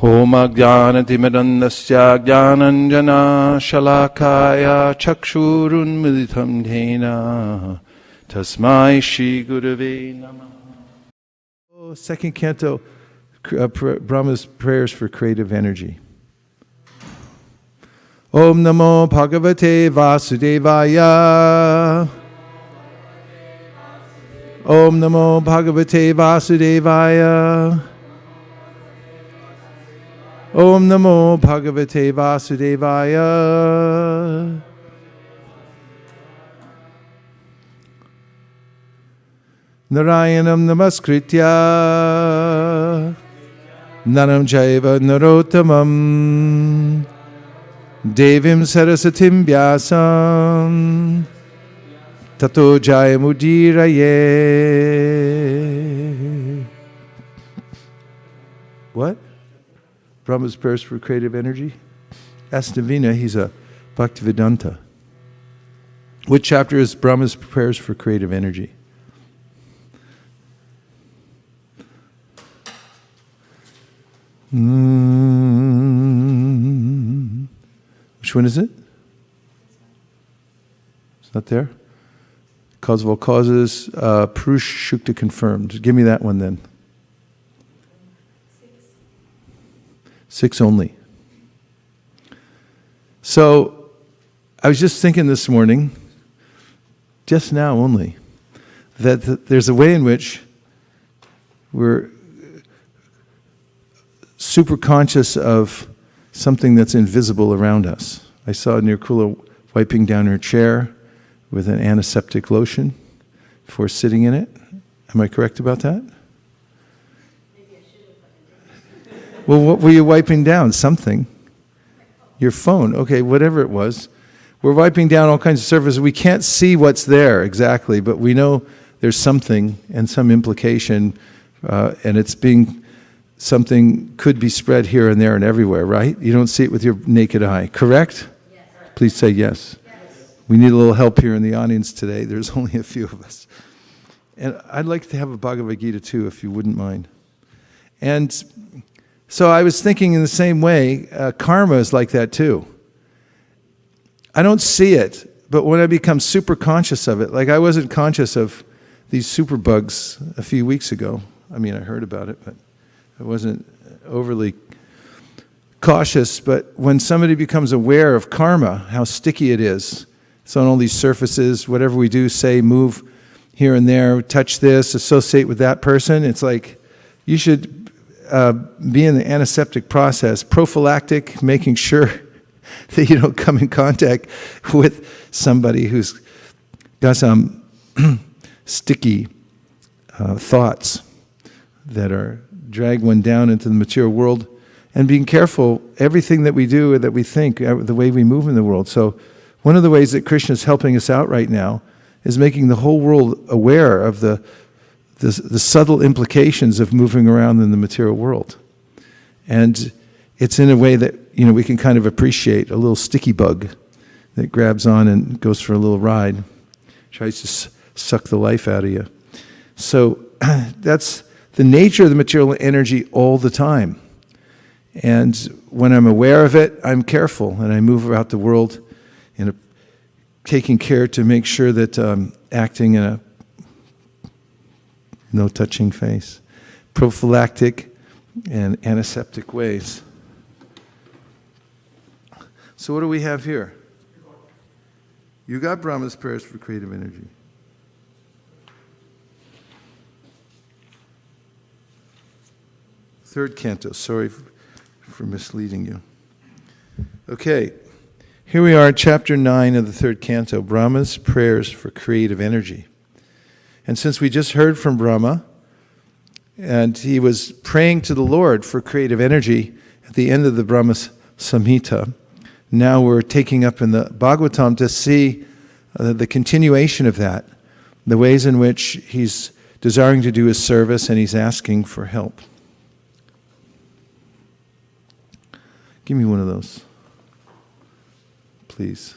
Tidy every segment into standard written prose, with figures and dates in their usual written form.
Om Ajnanatimirandasya Jnananjana Shalakaya Chakshurunmilitam Dhena Tasmai Shri Gurave Namah. Second canto, Brahma's prayers for creative energy. Om Namo Bhagavate Vasudevaya. Om Namo Bhagavate Vasudevaya. Om Namo Bhagavate Vasudevaya. Narayanam Namaskritya Naram Jaiva Narottamam Devim Sarasatim Vyasam Tato Jayamudiraye. What? Brahma's prayers for creative energy? Ask Navina, he's a Bhakti-vedanta. Which chapter is Brahma's prayers for creative energy? Which one is it? It's not there? Cause of all causes, Purush Shukta confirmed. Give me that one then. 6 only. So, I was just thinking this morning, just now only, that there's a way in which we're super conscious of something that's invisible around us. I saw Nirkula wiping down her chair with an antiseptic lotion before sitting in it. Am I correct about that? Well, what were you wiping down? Something. Your phone. Okay, whatever it was. We're wiping down all kinds of surfaces. We can't see what's there exactly, but we know there's something and some implication, and it's being, something could be spread here and there and everywhere, right? You don't see it with your naked eye, correct? Yes. Please say yes. Yes. We need a little help here in the audience today. There's only a few of us. And I'd like to have a Bhagavad Gita too, if you wouldn't mind. And so I was thinking in the same way, karma is like that too. I don't see it, but when I become super conscious of it, like I wasn't conscious of these superbugs a few weeks ago. I mean, I heard about it, but I wasn't overly cautious. But when somebody becomes aware of karma, how sticky it is, it's on all these surfaces, whatever we do, say, move here and there, touch this, associate with that person, it's like you should be in the antiseptic process, prophylactic, making sure that you don't come in contact with somebody who's got some sticky thoughts that are drag one down into the material world, and being careful, everything that we do, that we think, the way we move in the world. So one of the ways that Krishna is helping us out right now is making the whole world aware of the subtle implications of moving around in the material world. And it's in a way that, you know, we can kind of appreciate a little sticky bug that grabs on and goes for a little ride, tries to suck the life out of you. So that's the nature of the material energy all the time. And when I'm aware of it, I'm careful, and I move about the world taking care to make sure that I'm acting in a no touching face, prophylactic and antiseptic ways. So what do we have here? You got Brahma's prayers for creative energy. Third canto. Sorry for misleading you. Okay, here we are, chapter 9 of the third canto, Brahma's prayers for creative energy. And since we just heard from Brahma, and he was praying to the Lord for creative energy at the end of the Brahma Samhita, now we're taking up in the Bhagavatam to see the continuation of that, the ways in which he's desiring to do his service and he's asking for help. Give me one of those, please.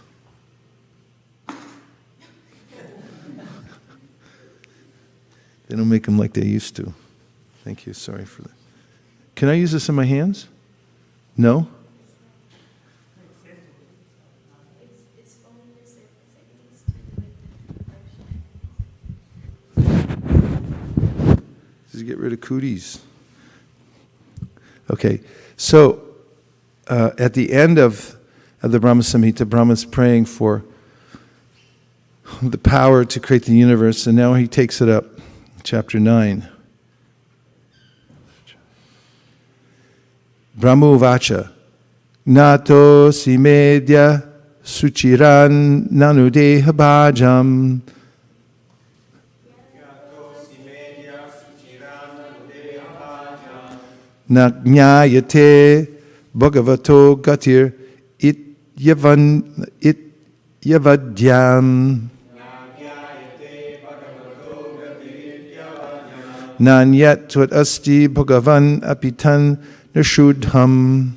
They don't make them like they used to. Thank you. Sorry for that. Can I use this in my hands? No? It's only the seconds. Just get rid of cooties. Okay, so at the end of the Brahma Samhita, Brahma's praying for the power to create the universe, and now he takes it up, chapter 9. Brahma Uvacha, Nato Simedya Suchiran Nanudeha Bhajam. Nagnayate Bhagavato Gatir Ityavadyam. Nanyat Tvat Asti Bhagavan Apitan Nashudham.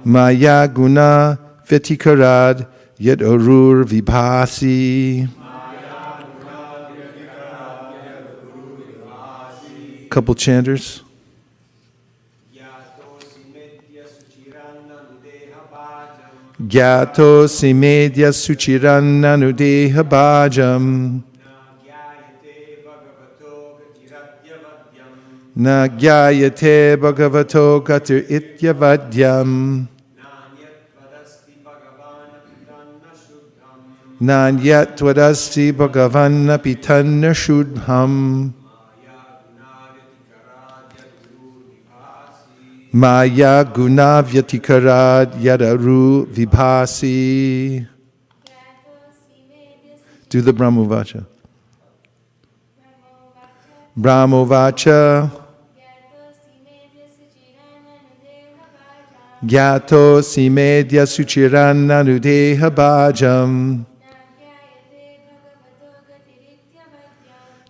Maya Guna Vyatikarad Yad Arur Vibhasi. Couple chanters. Gyato Simedya Suchirannanudeha Bhajam. Na gyayate bhagavato gatir ityavadyam. Nanyat tvadasti bhagavan apitanna shudham. Maya guna vyatikarad yadaru vibhasi. Do the Brahmovacha. Brahmovacha. Gyato simedya suchiranna nudeha bhajam.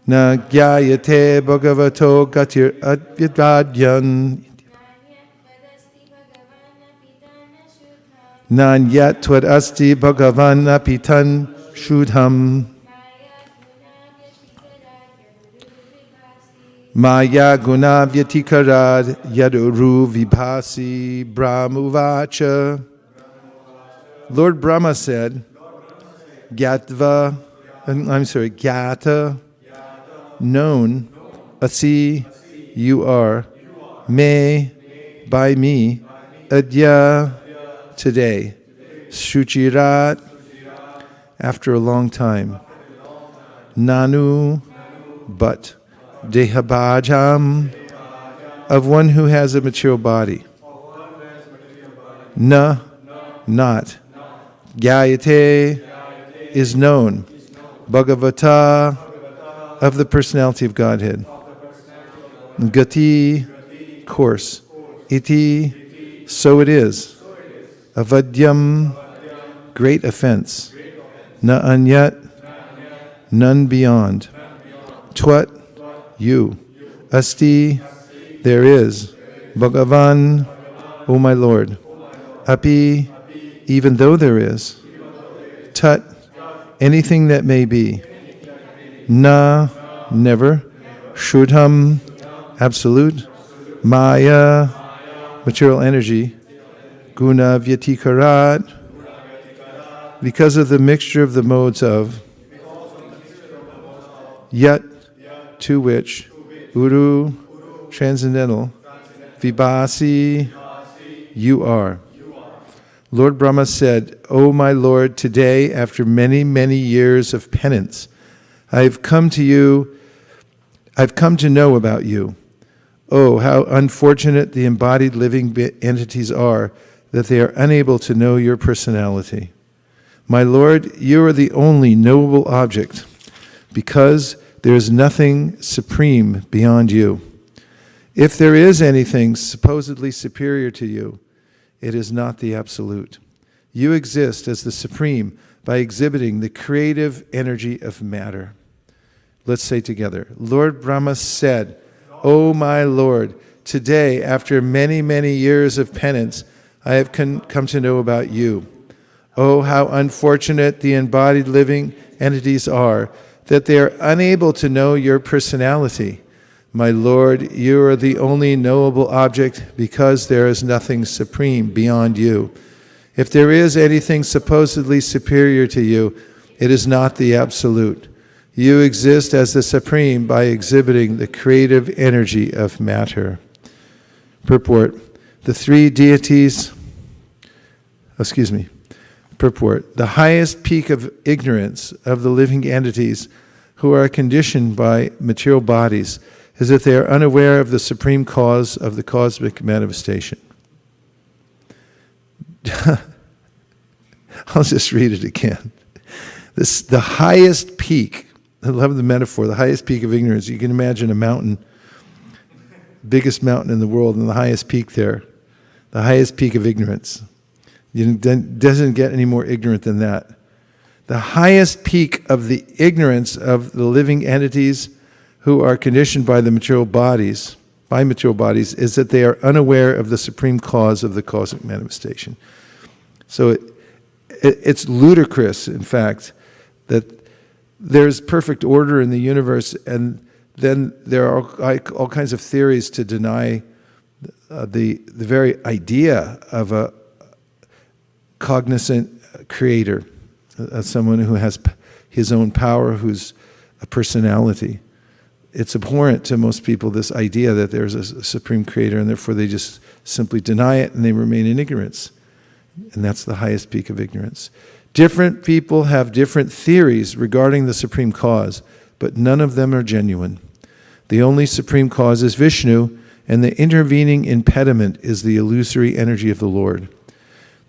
Na gyayate bhagavato gatir advyadyan. Nanyat tvad asti bhagavan apitan shudham. Maya guna vyatikarad yaduru vibhasi. Brahmuvacha. Lord Brahma said, Gyatva, Gyata, known, asi, you are, me, by me, adya, today, shuchirat, after a long time, nanu, but, dehabhajam, of one who has a material body, na, not, gyayate, is known, bhagavata, of the personality of Godhead, gati, course, iti, so it is, avadyam, great offense, na anyat, none beyond, twat, you, asti, there is, bhagavan, O my Lord, api, even though there is, tat, anything that may be, na, never, shudham, absolute, maya, material energy, guna vyatikarat, because of the mixture of the modes of, yat, to which, uru, transcendental, vibhasi, you are. Lord Brahma said, O my Lord, today, after many, many years of penance, I've come to know about you. Oh, how unfortunate the embodied living entities are that they are unable to know your personality. My Lord, you are the only knowable object, because there is nothing supreme beyond you. If there is anything supposedly superior to you, it is not the absolute. You exist as the supreme by exhibiting the creative energy of matter. Let's say together, Lord Brahma said, O my Lord, today, after many, many years of penance, I have come to know about you. Oh, how unfortunate the embodied living entities are that they are unable to know your personality. My Lord, you are the only knowable object because there is nothing supreme beyond you. If there is anything supposedly superior to you, it is not the absolute. You exist as the supreme by exhibiting the creative energy of matter. Purport. The three deities, purport. The highest peak of ignorance of the living entities who are conditioned by material bodies is that they are unaware of the supreme cause of the cosmic manifestation. I'll just read it again. The highest peak, I love the metaphor, the highest peak of ignorance. You can imagine a mountain, biggest mountain in the world, and the highest peak there, the highest peak of ignorance. It doesn't get any more ignorant than that. The highest peak of the ignorance of the living entities who are conditioned by the material bodies, is that they are unaware of the supreme cause of the cosmic manifestation. So it's ludicrous, in fact, that there's perfect order in the universe, and then there are all kinds of theories to deny the very idea of a cognizant creator, someone who has his own power, who's a personality. It's abhorrent to most people, this idea that there's a supreme creator, and therefore they just simply deny it and they remain in ignorance. And that's the highest peak of ignorance. Different people have different theories regarding the supreme cause, but none of them are genuine. The only supreme cause is Vishnu, and the intervening impediment is the illusory energy of the Lord.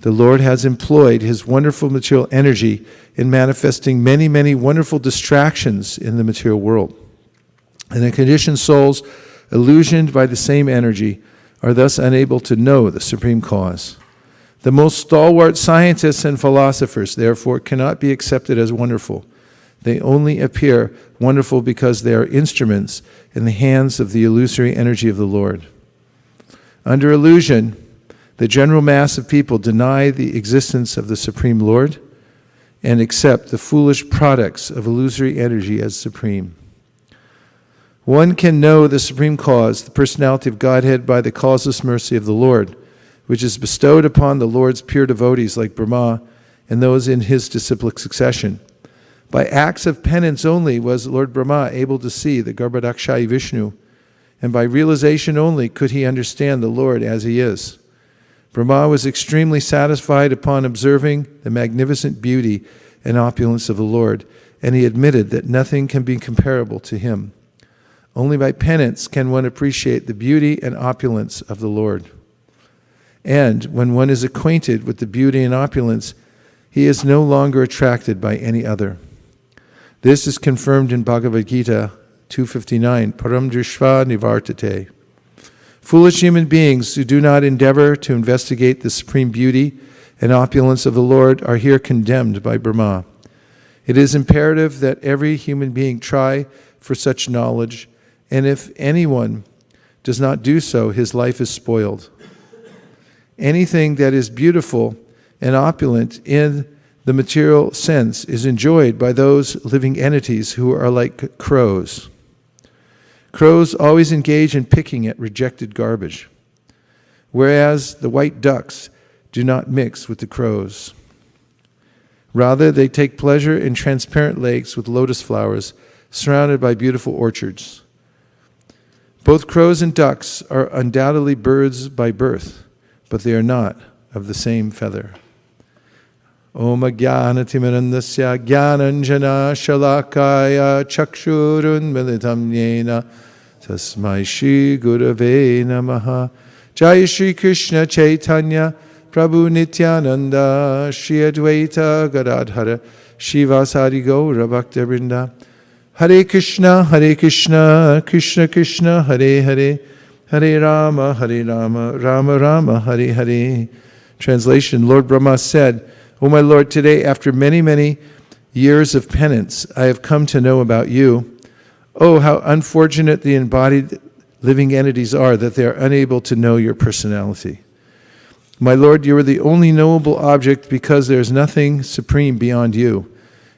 The Lord has employed his wonderful material energy in manifesting many, many wonderful distractions in the material world. And the conditioned souls, illusioned by the same energy, are thus unable to know the supreme cause. The most stalwart scientists and philosophers, therefore, cannot be accepted as wonderful. They only appear wonderful because they are instruments in the hands of the illusory energy of the Lord. Under illusion, the general mass of people deny the existence of the Supreme Lord and accept the foolish products of illusory energy as supreme. One can know the supreme cause, the personality of Godhead, by the causeless mercy of the Lord, which is bestowed upon the Lord's pure devotees like Brahma and those in his disciplic succession. By acts of penance only was Lord Brahma able to see the Garbhodakashayi Vishnu, and by realization only could he understand the Lord as he is. Brahma was extremely satisfied upon observing the magnificent beauty and opulence of the Lord, and he admitted that nothing can be comparable to him. Only by penance can one appreciate the beauty and opulence of the Lord. And when one is acquainted with the beauty and opulence, he is no longer attracted by any other. This is confirmed in Bhagavad Gita 2:59, Param Drishva Nivartate. Foolish human beings who do not endeavor to investigate the supreme beauty and opulence of the Lord are here condemned by Brahma. It is imperative that every human being try for such knowledge, and if anyone does not do so, his life is spoiled. Anything that is beautiful and opulent in the material sense is enjoyed by those living entities who are like crows. Crows always engage in picking at rejected garbage, whereas the white ducks do not mix with the crows. Rather, they take pleasure in transparent lakes with lotus flowers surrounded by beautiful orchards. Both crows and ducks are undoubtedly birds by birth, but they are not of the same feather. Om Jnana-timirandasya Jnananjana Shalakaya Chakshurun Militam Yena Tasmai Shri Gurave Namaha. Jai Shri Krishna Chaitanya Prabhu Nityananda Shri Advaita Gadadhara Shivasari Gaura Bhaktivinoda. Hare Krishna, Krishna Krishna, Hare Hare, Hare Rama, Rama Rama, Hare Hare. Translation, Lord Brahma said, O my Lord, today, after many, many years of penance, I have come to know about you. Oh, how unfortunate the embodied living entities are that they are unable to know your personality. My Lord, you are the only knowable object because there is nothing supreme beyond you.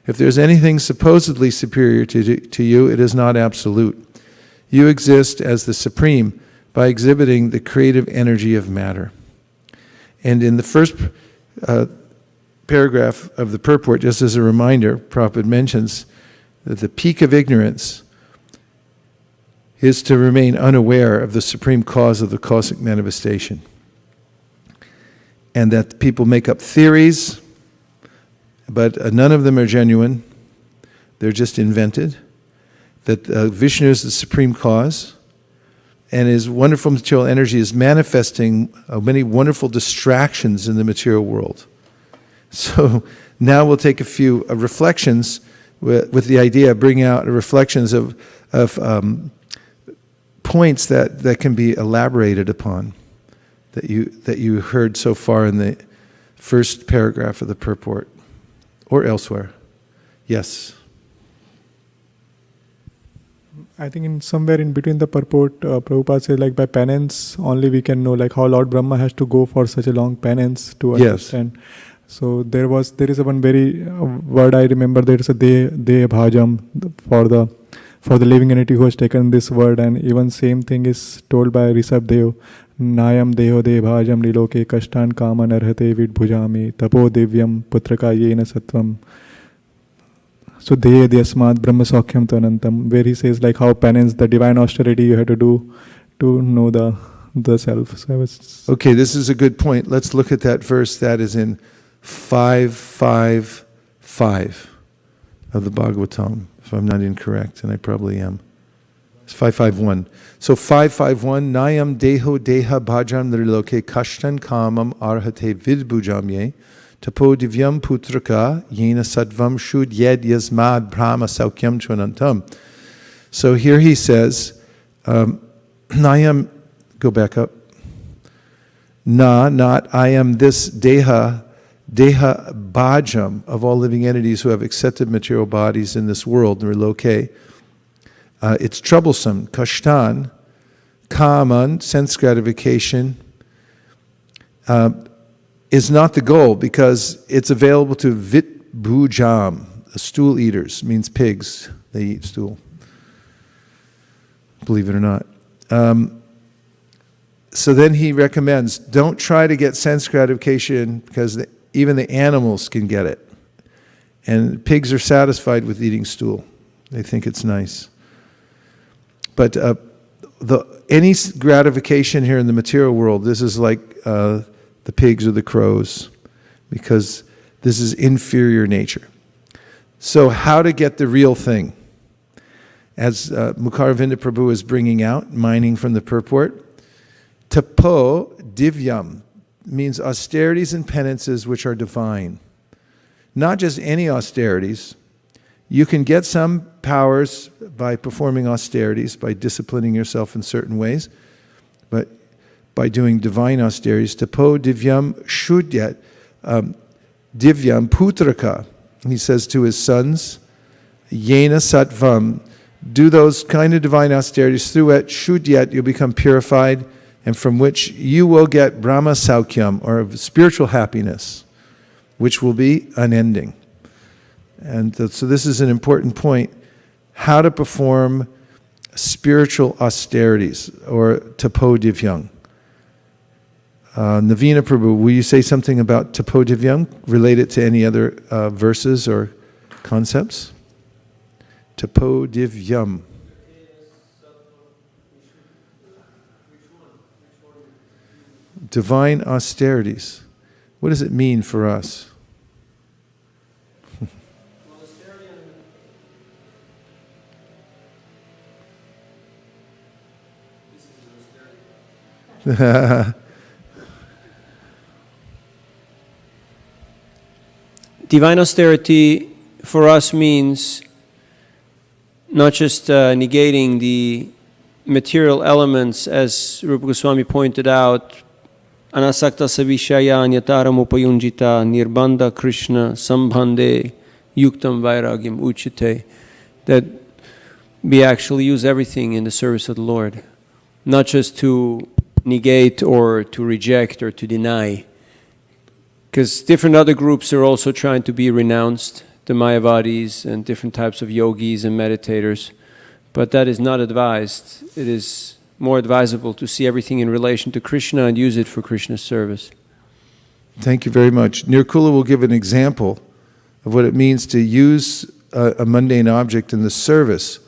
If there is anything supposedly superior to you, it is not absolute. You exist as the Supreme by exhibiting the creative energy of matter. And in the first paragraph of the purport, just as a reminder, Prabhupada mentions that the peak of ignorance is to remain unaware of the supreme cause of the cosmic manifestation. And that people make up theories, but none of them are genuine. They're just invented. That Vishnu is the supreme cause, and his wonderful material energy is manifesting many wonderful distractions in the material world. So now we'll take a few reflections with the idea of bringing out reflections of points that can be elaborated upon, that you heard so far in the first paragraph of the purport, or elsewhere. Yes? I think in somewhere in between the purport, Prabhupada says like by penance only we can know like how Lord Brahma has to go for such a long penance to understand. Yes. So there is a one very word I remember. There is a divyam for the living entity who has taken this word, and even same thing is told by Rishabh Dev. Nayam deho devajam liloke kashtan kaman arhate vidbhujami tapo divyam putraka yena sattvam. So dehe dyasmat brahma saukhyam tanantam, where he says like how penance, the divine austerity you have to do to know the self. So okay, this is a good point. Let's look at that verse. That is in 555 of the Bhagavatam, if I'm not incorrect, and I probably am. It's 551. So 551, Nayam deho deha bhajan triloke kashtan kamam arhate vidbhujamye tapo divyam putraka yena sattvam shud yed yasmad brahma saukyam chvanantam. So here he says, Nayam, go back up. Not I am this deha bhajam of all living entities who have accepted material bodies in this world, triloke. It's troublesome. Kashtan, kaman, sense gratification, is not the goal because it's available to vidbhujam, stool eaters, means pigs. They eat stool. Believe it or not. So then he recommends, don't try to get sense gratification because even the animals can get it. And pigs are satisfied with eating stool. They think it's nice. But any gratification here in the material world, this is like the pigs or the crows, because this is inferior nature. So how to get the real thing? As Mukaravinda Prabhu is bringing out, mining from the purport, Tapo divyam means austerities and penances which are divine. Not just any austerities. You can get some powers by performing austerities, by disciplining yourself in certain ways, but by doing divine austerities. Tapo divyam shudyat, divyam putraka. He says to his sons, yena sattvam, do those kind of divine austerities. Through it, shudyat, you'll become purified, and from which you will get Brahma Saukyam, or spiritual happiness, which will be unending. And so this is an important point. How to perform spiritual austerities, or tapo divyam. Navina Prabhu, will you say something about tapo divyam, related to any other verses or concepts? Tapo divyam. Divine austerities. What does it mean for us? Divine austerity for us means not just negating the material elements, as Rupa Goswami pointed out, anasakta savishaya nyataram upayunjita nirbandha Krishna sambhande yuktam vairagyam uchite, that we actually use everything in the service of the Lord, not just to negate or to reject or to deny. Because different other groups are also trying to be renounced, the Mayavadis and different types of yogis and meditators. But that is not advised. It is more advisable to see everything in relation to Krishna and use it for Krishna's service. Thank you very much. Nirkula will give an example of what it means to use a mundane object in the service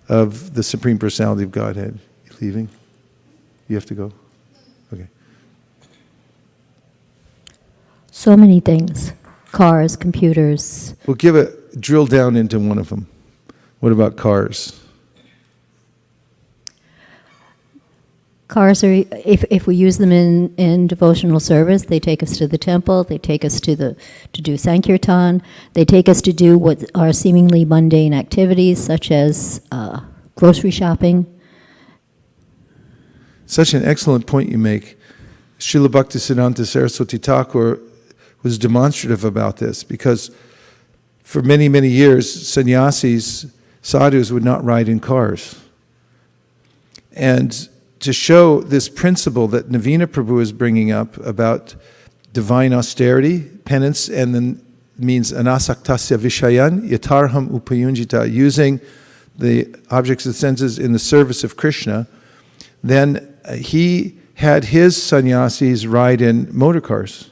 of the Supreme Personality of Godhead. You leaving? You have to go? Okay. So many things. Cars, computers. We'll drill down into one of them. What about cars? Cars are, if we use them in devotional service, they take us to the temple, they take us to do Sankirtan, they take us to do what are seemingly mundane activities, such as grocery shopping. Such an excellent point you make. Srila Bhaktisiddhanta Saraswati Thakur was demonstrative about this, because for many, many years, sannyasis, sadhus would not ride in cars. And to show this principle that Navina Prabhu is bringing up about divine austerity, penance, and then means anasaktasya vishayan, yatarham upayunjita, using the objects of the senses in the service of Krishna, then he had his sannyasis ride in motor cars.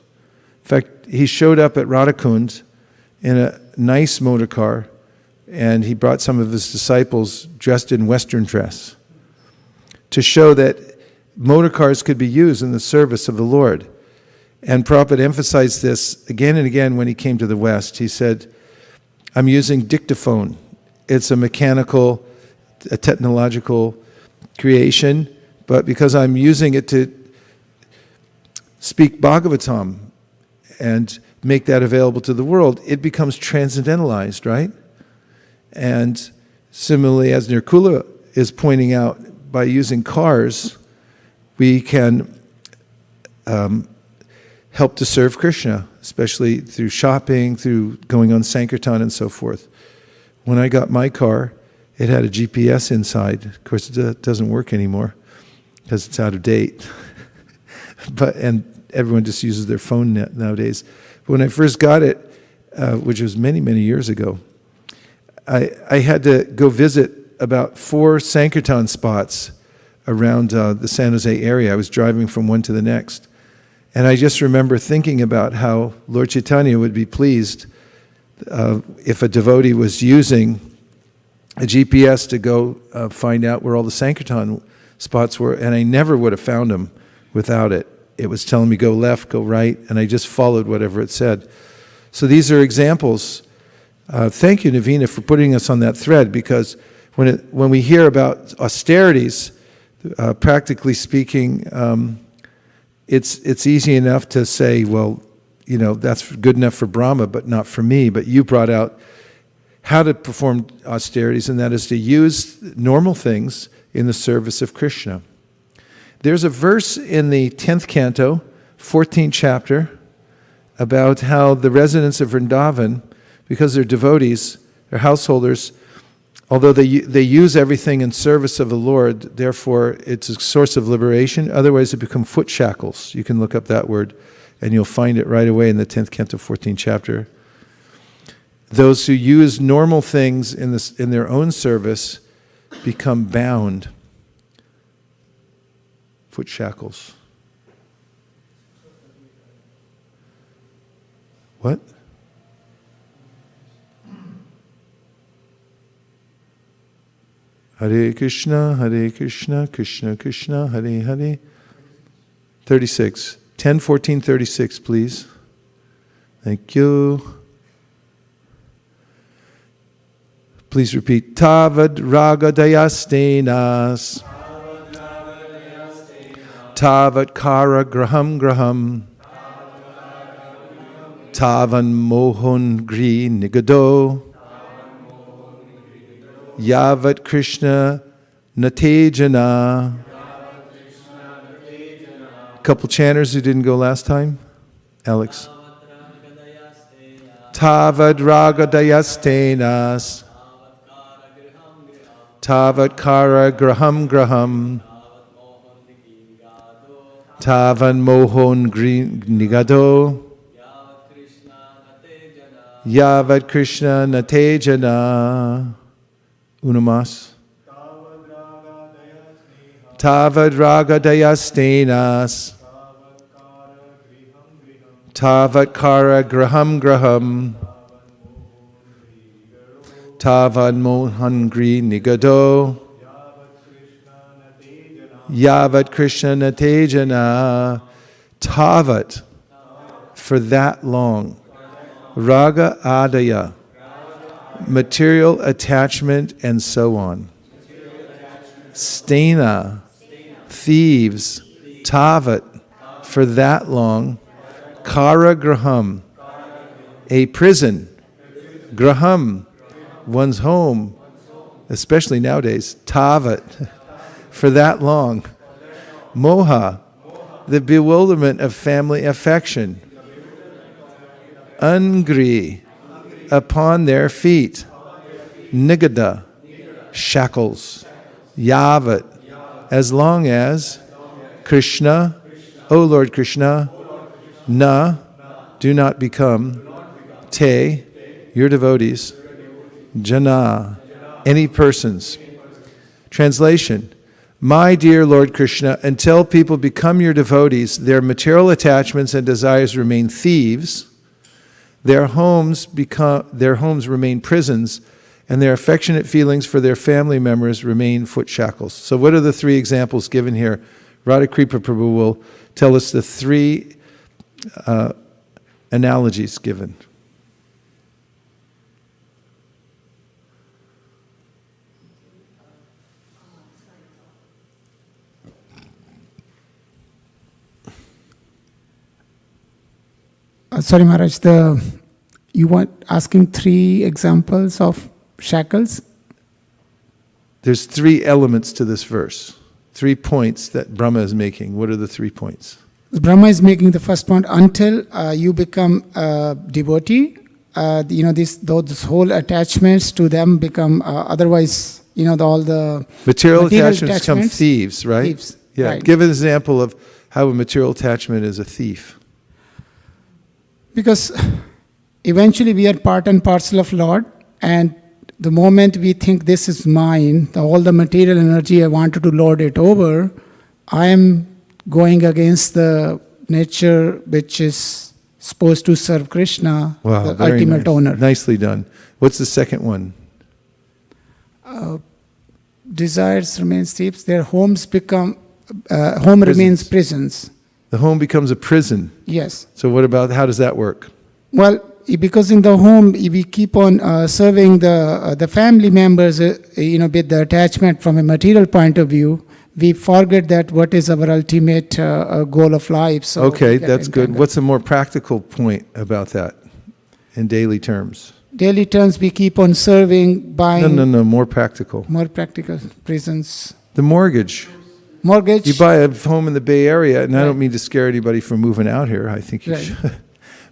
In fact, he showed up at Radhakund in a nice motor car, and he brought some of his disciples dressed in Western dress, to show that motor cars could be used in the service of the Lord. And Prabhupada emphasized this again and again when he came to the West. He said, I'm using dictaphone. It's a mechanical, a technological creation, but because I'm using it to speak Bhagavatam and make that available to the world, it becomes transcendentalized, right? And similarly, as Nirkula is pointing out, by using cars, we can help to serve Krishna, especially through shopping, through going on Sankirtan and so forth. When I got my car, it had a GPS inside. Of course, it doesn't work anymore because it's out of date. And everyone just uses their phone nowadays. But when I first got it, which was many, many years ago, I had to go visit about 4 Sankirtan spots around the San Jose area. I was driving from one to the next. And I just remember thinking about how Lord Chaitanya would be pleased if a devotee was using a GPS to go find out where all the Sankirtan spots were, and I never would have found them without it. It was telling me go left, go right, and I just followed whatever it said. So these are examples. Thank you, Navina, for putting us on that thread, because when we hear about austerities, practically speaking, it's easy enough to say, well, that's good enough for Brahma, but not for me. But you brought out how to perform austerities, and that is to use normal things in the service of Krishna. There's a verse in the 10th canto, 14th chapter, about how the residents of Vrindavan, because they're devotees, they're householders, although they use everything in service of the Lord, therefore it's a source of liberation. Otherwise, it become foot shackles. You can look up that word, and you'll find it right away in the 10th canto, 14th chapter. Those who use normal things in their own service become bound. Foot shackles. What? Hare Krishna, Krishna Krishna, Hare Hare. 36. 10, 14, 36, please. Thank you. Please repeat. Tavad ragadayastenas. Tavat kara graham graham. Tavan mohon gri nigado. Yavat Krishna natejana. A couple chanters who didn't go last time. Alex. Tavad ragadayastenas. Tavat kara graham graham. Tavan mohon green nigado. Yavat Krishna natejana. Unamas. Tavad ragadaya stenas. Tavat kara graham graham. Tavad mohan gri nigado. Yavat Krishna natejana. Tavat, for that long. Raga adaya, material attachment and so on. Stena, thieves. Tavat, for that long. Kara graham, a prison. Graham, one's home, especially nowadays. Tavat, for that long. Moha, the bewilderment of family affection. Angri, upon their feet. Nigada, shackles. Yavat, as long as. Krishna, O Lord Krishna. Na, do not become. Te, your devotees. Jana, any persons. Translation: my dear Lord Krishna, until people become your devotees, their material attachments and desires remain thieves, their homes remain prisons, and their affectionate feelings for their family members remain foot shackles. So what are the three examples given here? Radhakripa Prabhu will tell us the three analogies given. Sorry, Maharaj, you want asking three examples of shackles? There's three elements to this verse, 3 points that Brahma is making. What are the 3 points? Brahma is making the first point, until you become a devotee, those whole attachments to them become, otherwise, all the material attachments become thieves, right? Thieves, yeah. right. Give an example of how a material attachment is a thief. Because eventually we are part and parcel of Lord, and the moment we think this is mine, all the material energy I wanted to lord it over, I am going against the nature which is supposed to serve Krishna, Wow, the ultimate nice. owner. Nicely done. What's the second one? Desires remains thieves, their homes become, home remains prisons. The home becomes a prison. Yes. So what about, how does that work? Well, because in the home, we keep on serving the family members, with the attachment from a material point of view, we forget that what is our ultimate goal of life. So okay, that's good. What's a more practical point about that in daily terms? Daily terms, we keep on serving, buying. No, more practical. More practical. Prisons. The mortgage. Mortgage. You buy a home in the Bay Area, and I Right. don't mean to scare anybody from moving out here. I think you Right. should.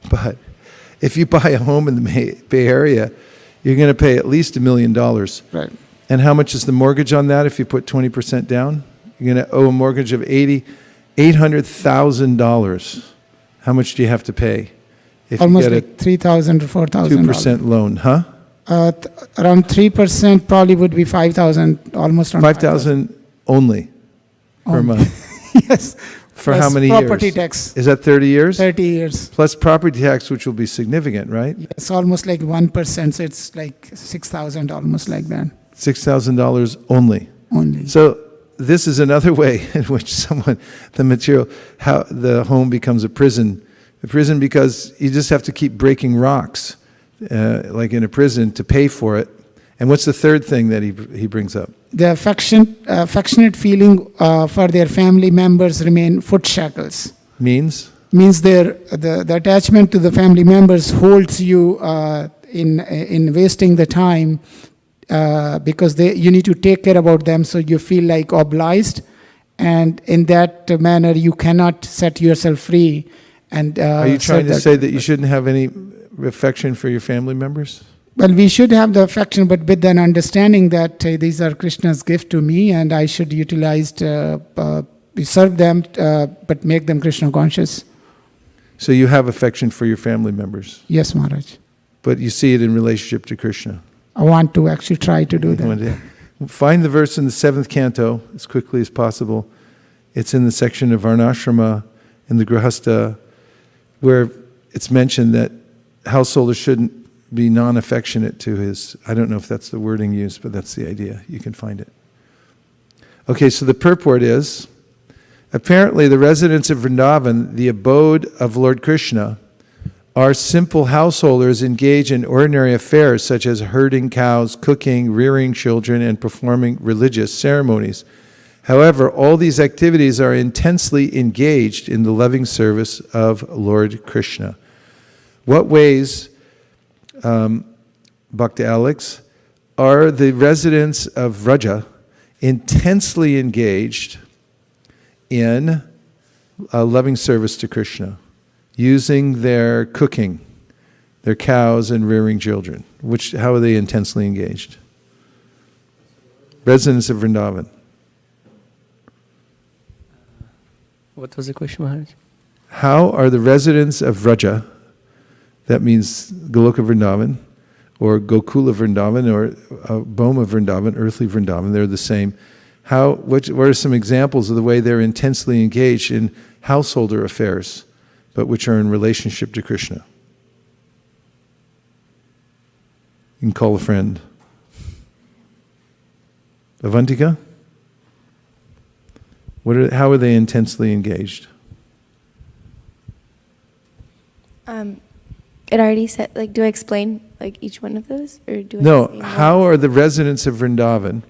But if you buy a home in the Bay Area, you're going to pay at least $1 million. Right. And how much is the mortgage on that if you put 20% down? You're going to owe a mortgage of $800,000. How much do you have to pay if Almost you like get $3,000 to a $4,000. 2% loan? Huh? Around 3% probably would be 5,000, almost around 5,000 only per Only. month. Yes. For Plus how many property years? tax. Is that 30 years? 30 years. Plus property tax, which will be significant, right? It's almost like 1%, so it's like 6,000, almost like that. $6,000 only. Only. So this is another way in which how the home becomes a prison. A prison because you just have to keep breaking rocks, like in a prison, to pay for it. And what's the third thing that he brings up? The affectionate feeling for their family members remain foot shackles. Means? Means the attachment to the family members holds you in wasting the time because you need to take care about them, so you feel like obliged, and in that manner you cannot set yourself free. And Are you trying to say that you shouldn't have any affection for your family members? Well, we should have the affection, but with an understanding that these are Krishna's gift to me, and I should utilize, serve them, but make them Krishna conscious. So you have affection for your family members, Yes, Maharaj. but you see it in relationship to Krishna. I want to actually try to do that. Find the verse in the 7th canto as quickly as possible. It's in the section of Varnashrama in the Grihastha where it's mentioned that householders shouldn't be non-affectionate to his, I don't know if that's the wording used, but that's the idea. You can find it. Okay, so the purport is, apparently the residents of Vrindavan, the abode of Lord Krishna, are simple householders engaged in ordinary affairs such as herding cows, cooking, rearing children, and performing religious ceremonies. However, all these activities are intensely engaged in the loving service of Lord Krishna. What ways, Bhakti Alex, are the residents of Vraja intensely engaged in a loving service to Krishna, using their cooking, their cows, and rearing children? How are they intensely engaged? Residents of Vrindavan. What was the question, Maharaj? How are the residents of Vraja, that means Goloka Vrindavan, or Gokula Vrindavan, or Bhoma Vrindavan, earthly Vrindavan, they're the same. What are some examples of the way they're intensely engaged in householder affairs, but which are in relationship to Krishna? You can call a friend. Avantika? How are they intensely engaged? It already said, like, do I explain, like, each one of those? Or do I No, say how are the residents of Vrindavan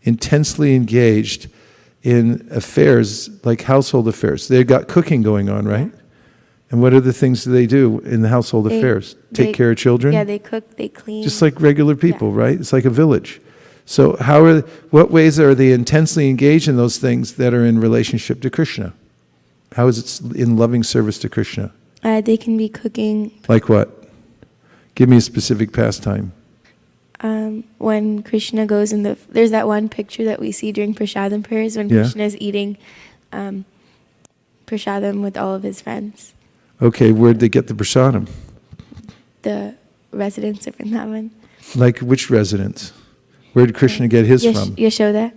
intensely engaged in affairs, like household affairs? They've got cooking going on, right? And what are the things that they do in the household affairs? Take care of children? Yeah, they cook, they clean. Just like regular people, right? It's like a village. So what ways are they intensely engaged in those things that are in relationship to Krishna? How is it in loving service to Krishna? They can be cooking. Like what? Give me a specific pastime. When Krishna goes there's that one picture that we see during Prasadam prayers when Krishna is eating Prasadam with all of his friends. Okay, where'd they get the prasadam? The residents of Vrindavan. Like which residents? Where did Krishna get his from? Yashoda.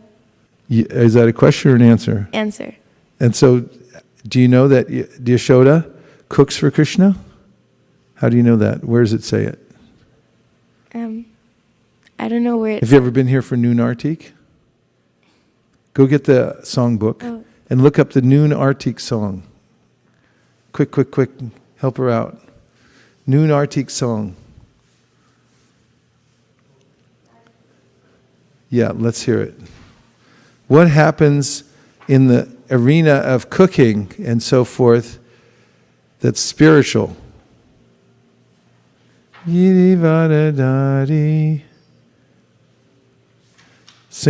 Is that a question or an answer? Answer. And so, do you know that Yashoda cooks for Krishna? How do you know that? Where does it say it? I don't know where it's... Have you ever been here for Noon Artik? Go get the songbook and look up the Noon Artik song. Quick, help her out. Noon Artik song. Yeah, let's hear it. What happens in the arena of cooking and so forth that's spiritual? Sing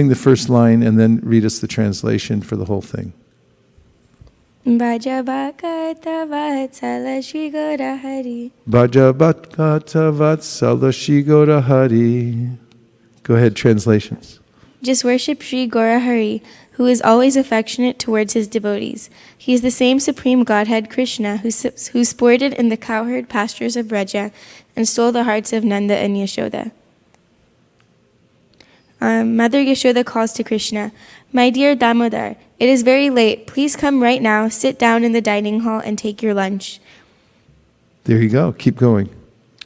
the first line and then read us the translation for the whole thing. Bhajabhakata vatsala Shri Gora Hari. Bhajabhakata vatsala Shri Gora Hari. Go ahead, translations. Just worship Shri Gora Hari, who is always affectionate towards his devotees. He is the same supreme Godhead Krishna who sported in the cowherd pastures of Vraja and stole the hearts of Nanda and Yashoda. Mother Yashoda calls to Krishna, "My dear Damodar, it is very late. Please come right now, sit down in the dining hall and take your lunch." There you go. Keep going.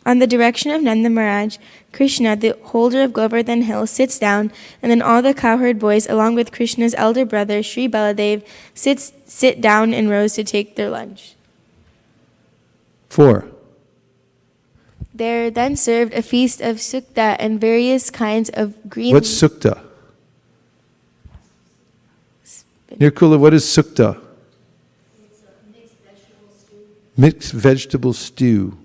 On the direction of Nanda Maharaj, Krishna, the holder of Govardhan Hill, sits down, and then all the cowherd boys, along with Krishna's elder brother, Sri Baladev, sit down in rows to take their lunch. 4. There then served a feast of sukta and various kinds of green... What's sukta? Nirkula, what is sukta? It's a mixed vegetable stew. Mixed vegetable stew.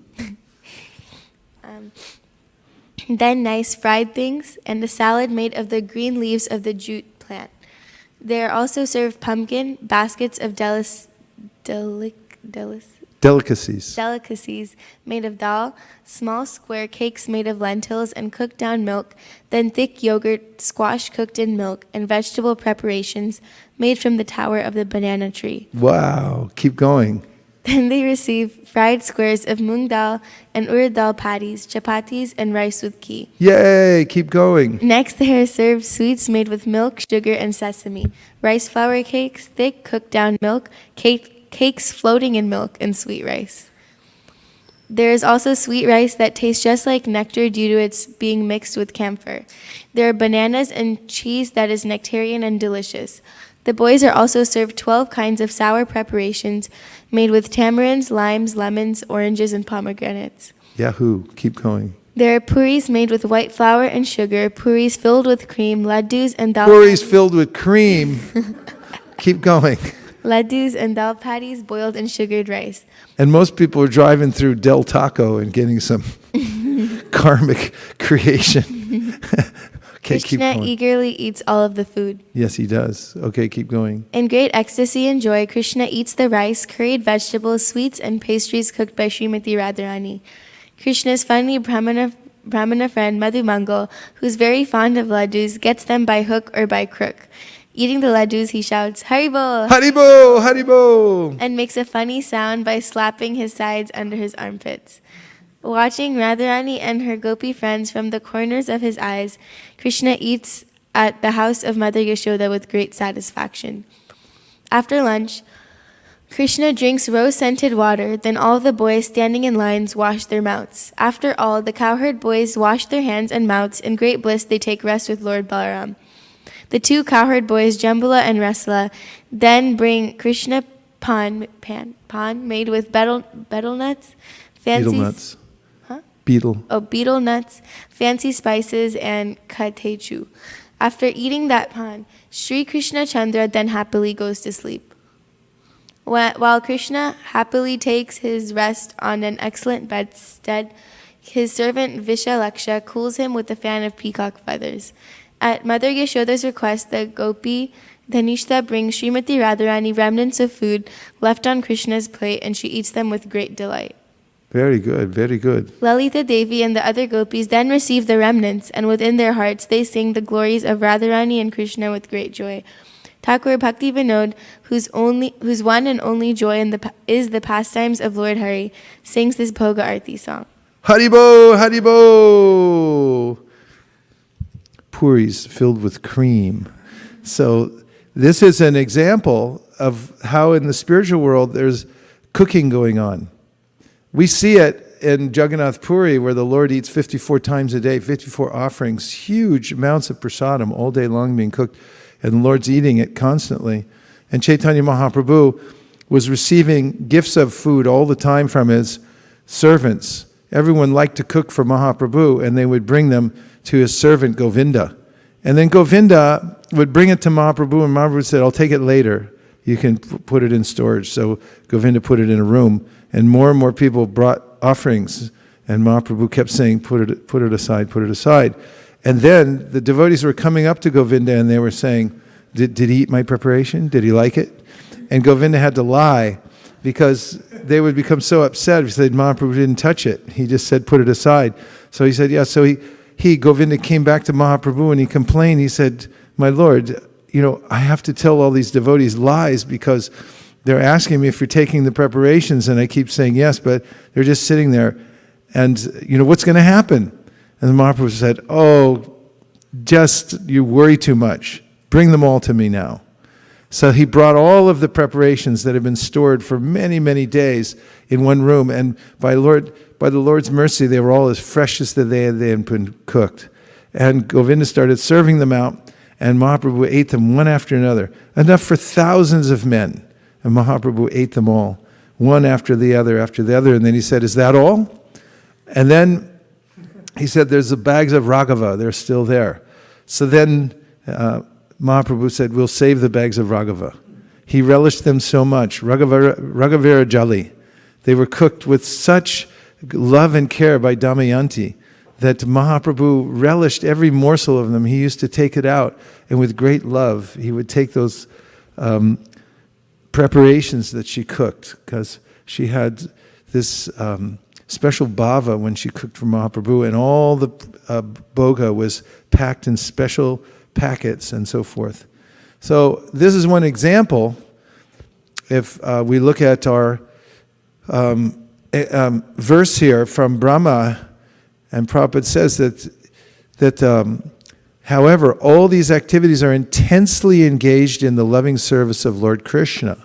Then nice fried things, and a salad made of the green leaves of the jute plant. There also served pumpkin, baskets of delicacies made of dal, small square cakes made of lentils and cooked down milk, then thick yogurt, squash cooked in milk, and vegetable preparations made from the tower of the banana tree. Wow. Keep going. Then they receive fried squares of moong dal and urad dal patties, chapatis, and rice with ghee. Yay, keep going. Next, they are served sweets made with milk, sugar, and sesame, rice flour cakes, thick cooked down milk, cakes floating in milk, and sweet rice. There is also sweet rice that tastes just like nectar due to its being mixed with camphor. There are bananas and cheese that is nectarian and delicious. The boys are also served 12 kinds of sour preparations made with tamarinds, limes, lemons, oranges, and pomegranates. Yahoo, keep going. There are puris made with white flour and sugar, puris filled with cream, laddus and dal Puris filled with cream. Keep going. laddus and dal patties boiled in sugared rice. And most people are driving through Del Taco and getting some karmic creation. Okay, keep Krishna going. eagerly eats all of the food. Yes, he does. Okay, keep going. In great ecstasy and joy, Krishna eats the rice, curried vegetables, sweets, and pastries cooked by Srimati Radharani. Krishna's funny Brahmana friend Madhu Mangal, who's very fond of laddus, gets them by hook or by crook. Eating the laddus, he shouts, Haribo! Haribo! Haribo! And makes a funny sound by slapping his sides under his armpits. Watching Radharani and her gopi friends from the corners of his eyes, Krishna eats at the house of Mother Yashoda with great satisfaction. After lunch, Krishna drinks rose-scented water, then all the boys standing in lines wash their mouths. After all, the cowherd boys wash their hands and mouths. In great bliss, they take rest with Lord Balaram. The two cowherd boys, Jambula and Rasla, then bring Krishna pan made with betel nuts, Betel nuts. Betel nuts, fancy spices, and katechu. After eating that pan, Sri Krishna Chandra then happily goes to sleep. While Krishna happily takes his rest on an excellent bedstead, his servant Vishalaksha cools him with a fan of peacock feathers. At Mother Yashoda's request, the gopi Dhanishta brings Srimati Radharani remnants of food left on Krishna's plate, and she eats them with great delight. Very good, very good. Lalita Devi and the other gopis then receive the remnants, and within their hearts they sing the glories of Radharani and Krishna with great joy. Thakur Bhakti Vinod, whose one and only joy is the pastimes of Lord Hari, sings this Bhoga Arti song. Haribo! Haribo! Puris filled with cream. So this is an example of how in the spiritual world there's cooking going on. We see it in Jagannath Puri where the Lord eats 54 times a day, 54 offerings, huge amounts of prasadam all day long being cooked, and the Lord's eating it constantly. And Chaitanya Mahaprabhu was receiving gifts of food all the time from his servants. Everyone liked to cook for Mahaprabhu, and they would bring them to his servant Govinda. And then Govinda would bring it to Mahaprabhu, and Mahaprabhu said, I'll take it later. You can put it in storage. So Govinda put it in a room, and more people brought offerings, and Mahaprabhu kept saying, put it aside, put it aside. And then the devotees were coming up to Govinda, and they were saying, did he eat my preparation? Did he like it? And Govinda had to lie, because they would become so upset if he said Mahaprabhu didn't touch it. He just said, put it aside. So he said, yeah. So Govinda came back to Mahaprabhu and he complained. He said, my Lord, I have to tell all these devotees lies because they're asking me if you're taking the preparations, and I keep saying yes, but they're just sitting there. And, what's going to happen? And the Mahaprabhu said, you worry too much. Bring them all to me now. So he brought all of the preparations that had been stored for many, many days in one room, and by the Lord's mercy, they were all as fresh as they had been cooked. And Govinda started serving them out, and Mahaprabhu ate them one after another, enough for thousands of men. And Mahaprabhu ate them all, one after the other, and then he said, is that all? And then he said, there's the bags of Raghava, they're still there. So then Mahaprabhu said, we'll save the bags of Raghava. He relished them so much. Raghavira Jali. They were cooked with such love and care by Damayanti that Mahaprabhu relished every morsel of them. He used to take it out, and with great love, he would take those preparations that she cooked, because she had this special bhava when she cooked for Mahaprabhu, and all the bhoga was packed in special packets and so forth. So this is one example. If we look at our verse here from Brahma, and Prabhupada says that however, all these activities are intensely engaged in the loving service of Lord Krishna,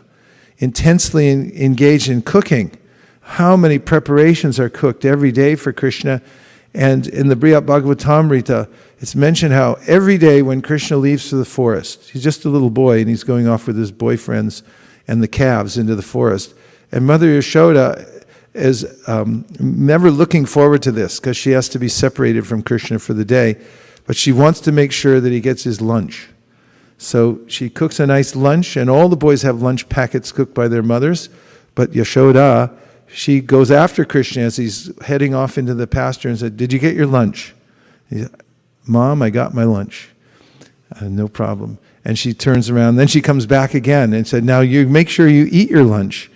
intensely engaged in cooking. How many preparations are cooked every day for Krishna? And in the Bhagavatam, it's mentioned how every day when Krishna leaves for the forest, he's just a little boy and he's going off with his boyfriends and the calves into the forest. And Mother Yashoda is never looking forward to this because she has to be separated from Krishna for the day. But she wants to make sure that he gets his lunch. So she cooks a nice lunch, and all the boys have lunch packets cooked by their mothers. But Yashoda, she goes after Krishna as he's heading off into the pasture and said, "Did you get your lunch?" He said, "Mom, I got my lunch." No problem. And she turns around. Then she comes back again and said, "Now you make sure you eat your lunch."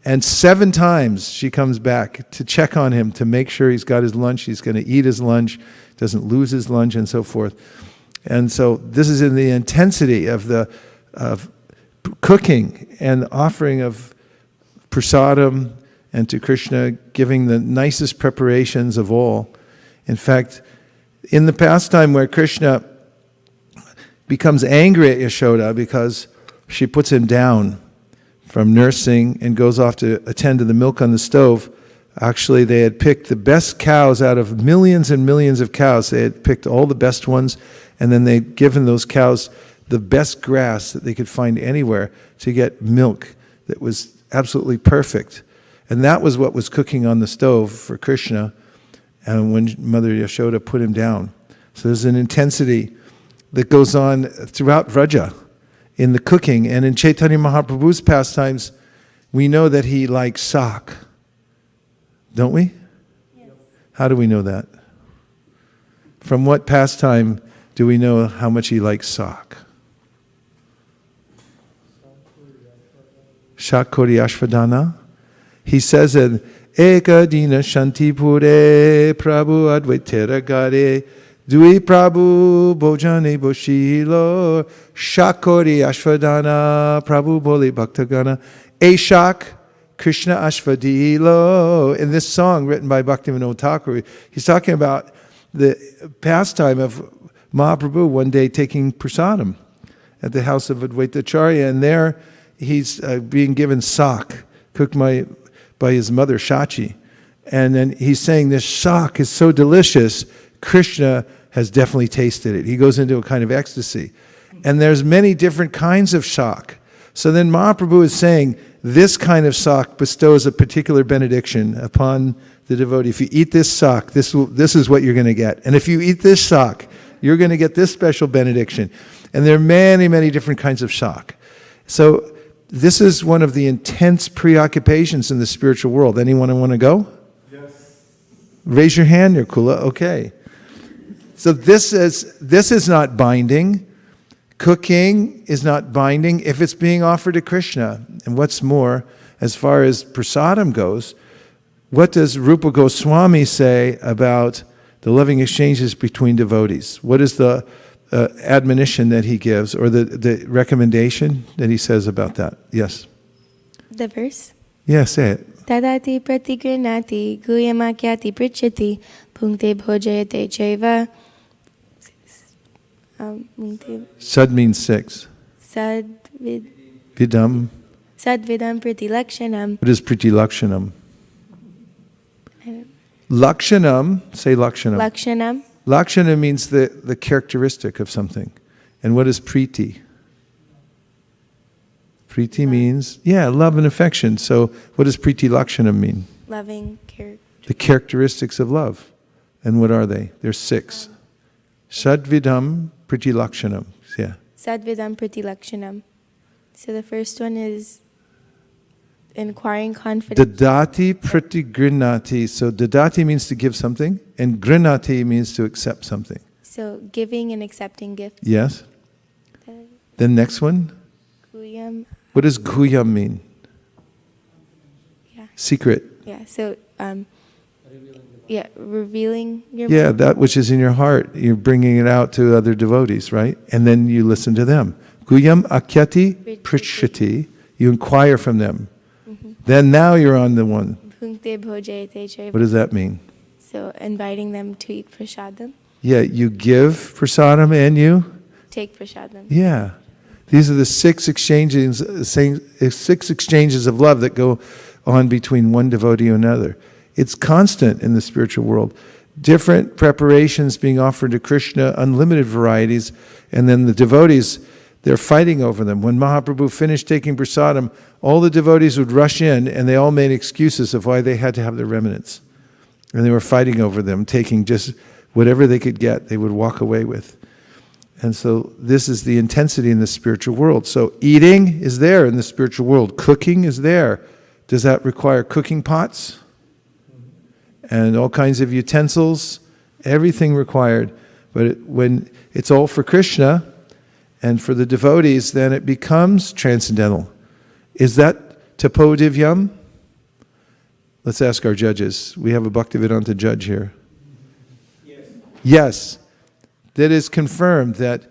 And 7 times she comes back to check on him to make sure he's got his lunch, he's going to eat his lunch, doesn't lose his lunch, and so forth. And so this is in the intensity of cooking and the offering of prasadam and to Krishna, giving the nicest preparations of all. In fact, in the pastime where Krishna becomes angry at Yashoda because she puts him down from nursing and goes off to attend to the milk on the stove, actually they had picked the best cows out of millions and millions of cows. They had picked all the best ones, and then they'd given those cows the best grass that they could find anywhere to get milk that was absolutely perfect. And that was what was cooking on the stove for Krishna, and when Mother Yashoda put him down. So there's an intensity that goes on throughout Vraja in the cooking. And in Chaitanya Mahaprabhu's pastimes, we know that he likes sak. Don't we? Yes. How do we know that? From what pastime do we know how much he likes sak? Shakori Ashvadana. He says in Eka Dina Shantipure Prabhu Advaitera Gare Dui Prabhu Bojane Boshilo Shakori Ashvadana Prabhu Boli Bhaktagana Eshak Krishna Ashvadilo. In this song written by Bhaktivinoda Thakur, he's talking about the pastime of Mahaprabhu one day taking prasadam at the house of Advaitacharya, and there he's being given sak, cooked by his mother Shachi. And then he's saying this sak is so delicious, Krishna has definitely tasted it. He goes into a kind of ecstasy. And there's many different kinds of sak. So then Mahaprabhu is saying, this kind of sak bestows a particular benediction upon the devotee. If you eat this sak, this is what you're going to get. And if you eat this sak, you're going to get this special benediction. And there are many, many different kinds of sak. So this is one of the intense preoccupations in the spiritual world. Anyone want to go? Yes. Raise your hand, Nirkula. Okay. So this is not binding. Cooking is not binding if it's being offered to Krishna. And what's more, as far as prasadam goes, what does Rupa Goswami say about the loving exchanges between devotees? What is the admonition that he gives, or the recommendation that he says about that? Yes? The verse? Yeah, say it. Tadati pratigrinati guyamakyati prichati punkte bhojayate chaiva. Sad means 6. Vidam. Sadvidam pritilakshanam. What is pritilakshanam? Lakshanam, say lakshanam. Lakshanam. Lakshana means the characteristic of something. And what is priti? Priti means, love and affection. So what does priti lakshanam mean? Loving character. The characteristics of love. And what are they? There's 6. Sadvidam priti lakshanam. Yeah. Sadvidam pritilakshanam. So the first one is inquiring confidence. Dadati prati grinati. So dadati means to give something, and grinati means to accept something. So giving and accepting gifts. Yes. Then next one. Guyam. What does guyam mean? Yeah. Secret. Yeah. So revealing your mind. That which is in your heart. You're bringing it out to other devotees, right? And then you listen to them. Guyam akyati prichyati. You inquire from them. Then now you're on the one. Bhunkte bhojayate chaiva. What does that mean? So inviting them to eat prasadam, Yeah, you give prasadam and you? take prasadam. Yeah. These are the six exchanges of love that go on between one devotee and another. It's constant in the spiritual world. Different preparations being offered to Krishna, unlimited varieties, and then the devotees, they're fighting over them. When Mahaprabhu finished taking prasadam, all the devotees would rush in and they all made excuses of why they had to have their remnants. And they were fighting over them, taking just whatever they could get, they would walk away with. And so this is the intensity in the spiritual world. So eating is there in the spiritual world. Cooking is there. Does that require cooking pots? And all kinds of utensils? Everything required. But when it's all for Krishna and for the devotees, then it becomes transcendental. Is that Tapo divyam? Let's ask our judges. We have a Bhakti-vedanta judge here. Yes. That is confirmed that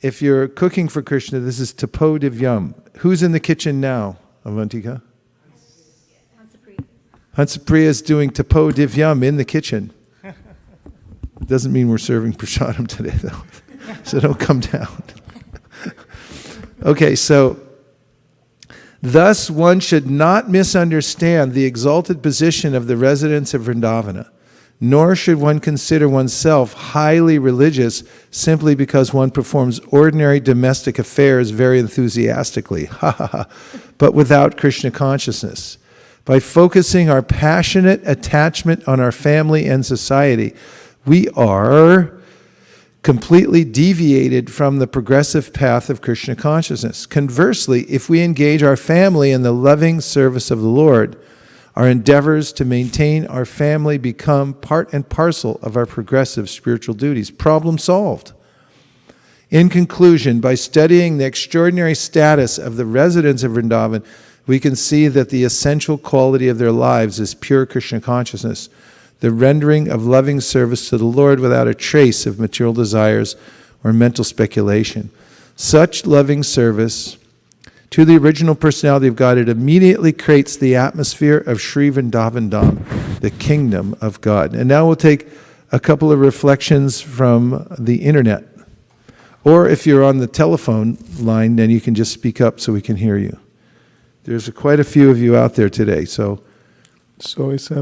if you're cooking for Krishna, this is Tapo divyam. Who's in the kitchen now, Avantika? Hansapriya is doing Tapo divyam in the kitchen. It doesn't mean we're serving prasadam today, though. So don't come down. Okay, so thus one should not misunderstand the exalted position of the residents of Vrindavana. Nor should one consider oneself highly religious simply because one performs ordinary domestic affairs very enthusiastically, but without Krishna consciousness. By focusing our passionate attachment on our family and society, we are completely deviated from the progressive path of Krishna consciousness. Conversely, if we engage our family in the loving service of the Lord, our endeavors to maintain our family become part and parcel of our progressive spiritual duties. Problem solved. In conclusion, by studying the extraordinary status of the residents of Vrindavan, we can see that the essential quality of their lives is pure Krishna consciousness, the rendering of loving service to the Lord without a trace of material desires or mental speculation. Such loving service to the original personality of God, it immediately creates the atmosphere of Sri Vrindavan Dham, the kingdom of God. And now we'll take a couple of reflections from the internet. Or if you're on the telephone line, then you can just speak up so we can hear you. There's quite a few of you out there today. So it's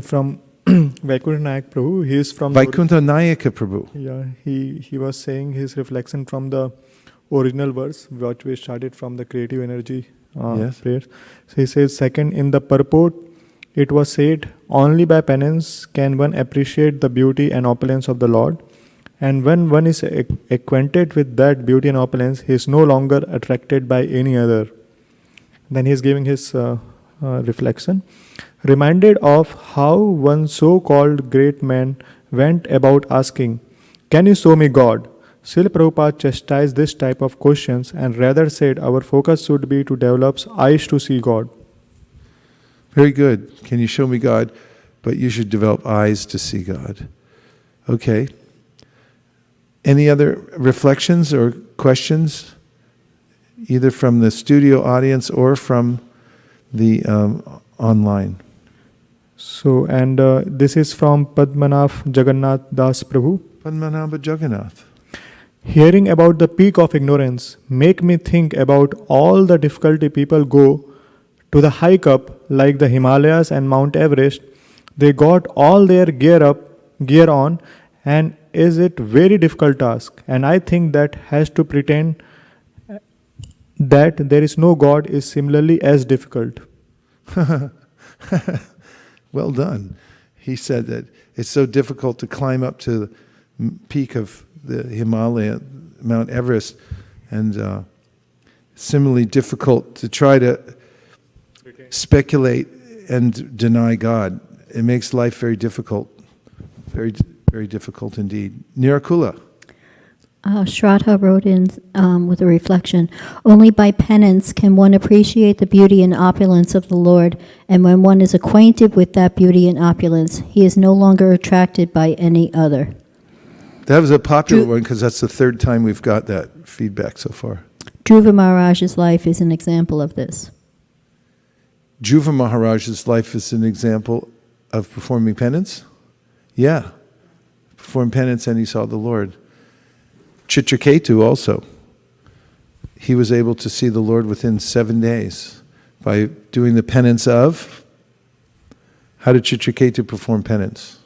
from Vaikuntha Nayak Prabhu. He is from Vaikuntha Nayaka Prabhu. Yeah, he was saying his reflection from the original verse, which we started from the creative energy prayers. So he says, second, in the purport, it was said, only by penance can one appreciate the beauty and opulence of the Lord. And when one is acquainted with that beauty and opulence, he is no longer attracted by any other. Then he is giving his reflection. Reminded of how one so-called great man went about asking, can you show me God? Srila Prabhupada chastised this type of questions and rather said our focus should be to develop eyes to see God. Very good. Can you show me God? But you should develop eyes to see God. Okay. Any other reflections or questions? Either from the studio audience or from the online. So, and this is from Padmanabh Jagannath Das Prabhu. Padmanabha Jagannath. Hearing about the peak of ignorance make me think about all the difficulty people go to the hike up like the Himalayas and Mount Everest. They got all their gear on, and is it very difficult task. And I think that has to pretend that there is no God is similarly as difficult. Well done. He said that it's so difficult to climb up to the peak of the Himalaya, Mount Everest, and similarly difficult to try to speculate and deny God. It makes life very difficult, very, very difficult indeed. Nirakula. Shraddha wrote in with a reflection, only by penance can one appreciate the beauty and opulence of the Lord, and when one is acquainted with that beauty and opulence, he is no longer attracted by any other. That was a popular one because that's the third time we've got that feedback so far. Dhruva Maharaj's life is an example of this. Dhruva Maharaj's life is an example of performing penance? Yeah. Performed penance and he saw the Lord. Chitraketu also. He was able to see the Lord within 7 days by doing the penance of. How did Chitraketu perform penance?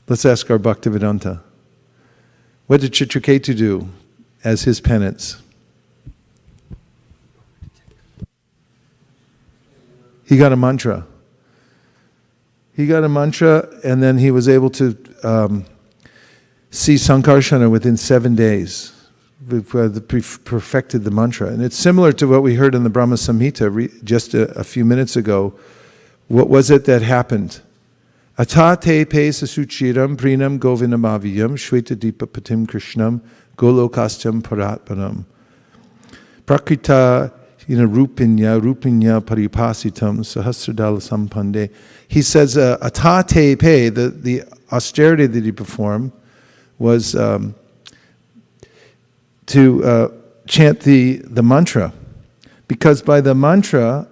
Let's ask our Bhaktivedanta. What did Chitraketu do as his penance? He got a mantra. He got a mantra, and then he was able to see Sankarsana within 7 days. Perfected the mantra. And it's similar to what we heard in the Brahma Samhita just a few minutes ago. What was it that happened? Ata te pe sasuchiram prinam govinamaviyam shweta dipa patim krishnam golokastam paratpanam. Prakrita rupinya paripasitam sahasradala sampande. He says, ata te pe, the austerity that he performed was to chant the mantra. Because by the mantra,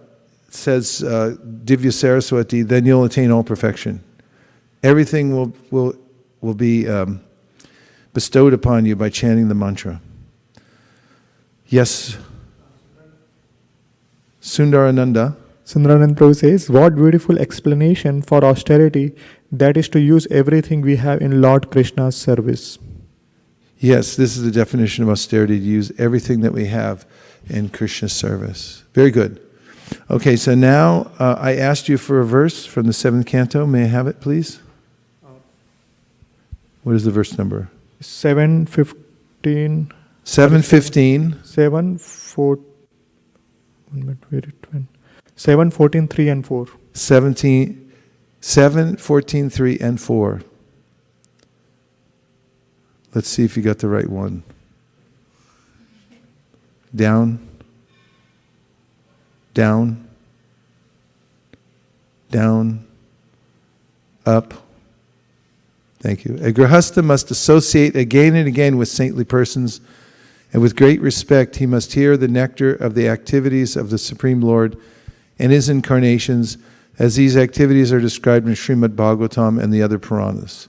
says Divya Saraswati, then you'll attain all perfection. Everything will be bestowed upon you by chanting the mantra. Yes? Sundarananda. Sundaranand Prabhu says, what beautiful explanation for austerity, that is to use everything we have in Lord Krishna's service. Yes, this is the definition of austerity, to use everything that we have in Krishna's service. Very good. Okay, so now I asked you for a verse from the 7th canto. May I have it, please? What is the verse number? 7:15. 7:15. 7:14, 3 and 4. 7:14, 3 and 4. Let's see if you got the right one. Down. Down. Down. Up. Thank you. A grihastha must associate again and again with saintly persons, and with great respect he must hear the nectar of the activities of the Supreme Lord and his incarnations, as these activities are described in Srimad Bhagavatam and the other Puranas.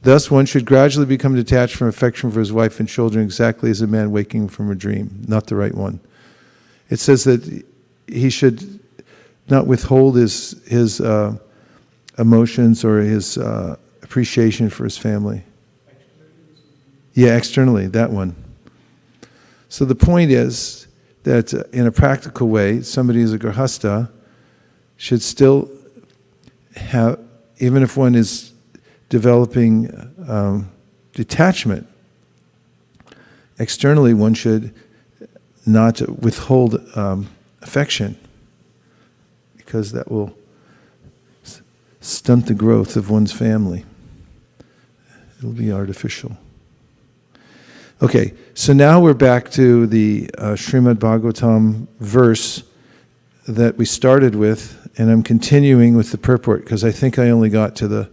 Thus one should gradually become detached from affection for his wife and children, exactly as a man waking from a dream. Not the right one. It says that he should not withhold his emotions or his appreciation for his family. Yeah, externally, that one. So the point is that in a practical way, somebody who's a grihastha should still have, even if one is developing detachment, externally one should not withhold affection, because that will stunt the growth of one's family. It'll be artificial. Okay, so now we're back to the Srimad Bhagavatam verse that we started with, and I'm continuing with the purport because I think I only got to the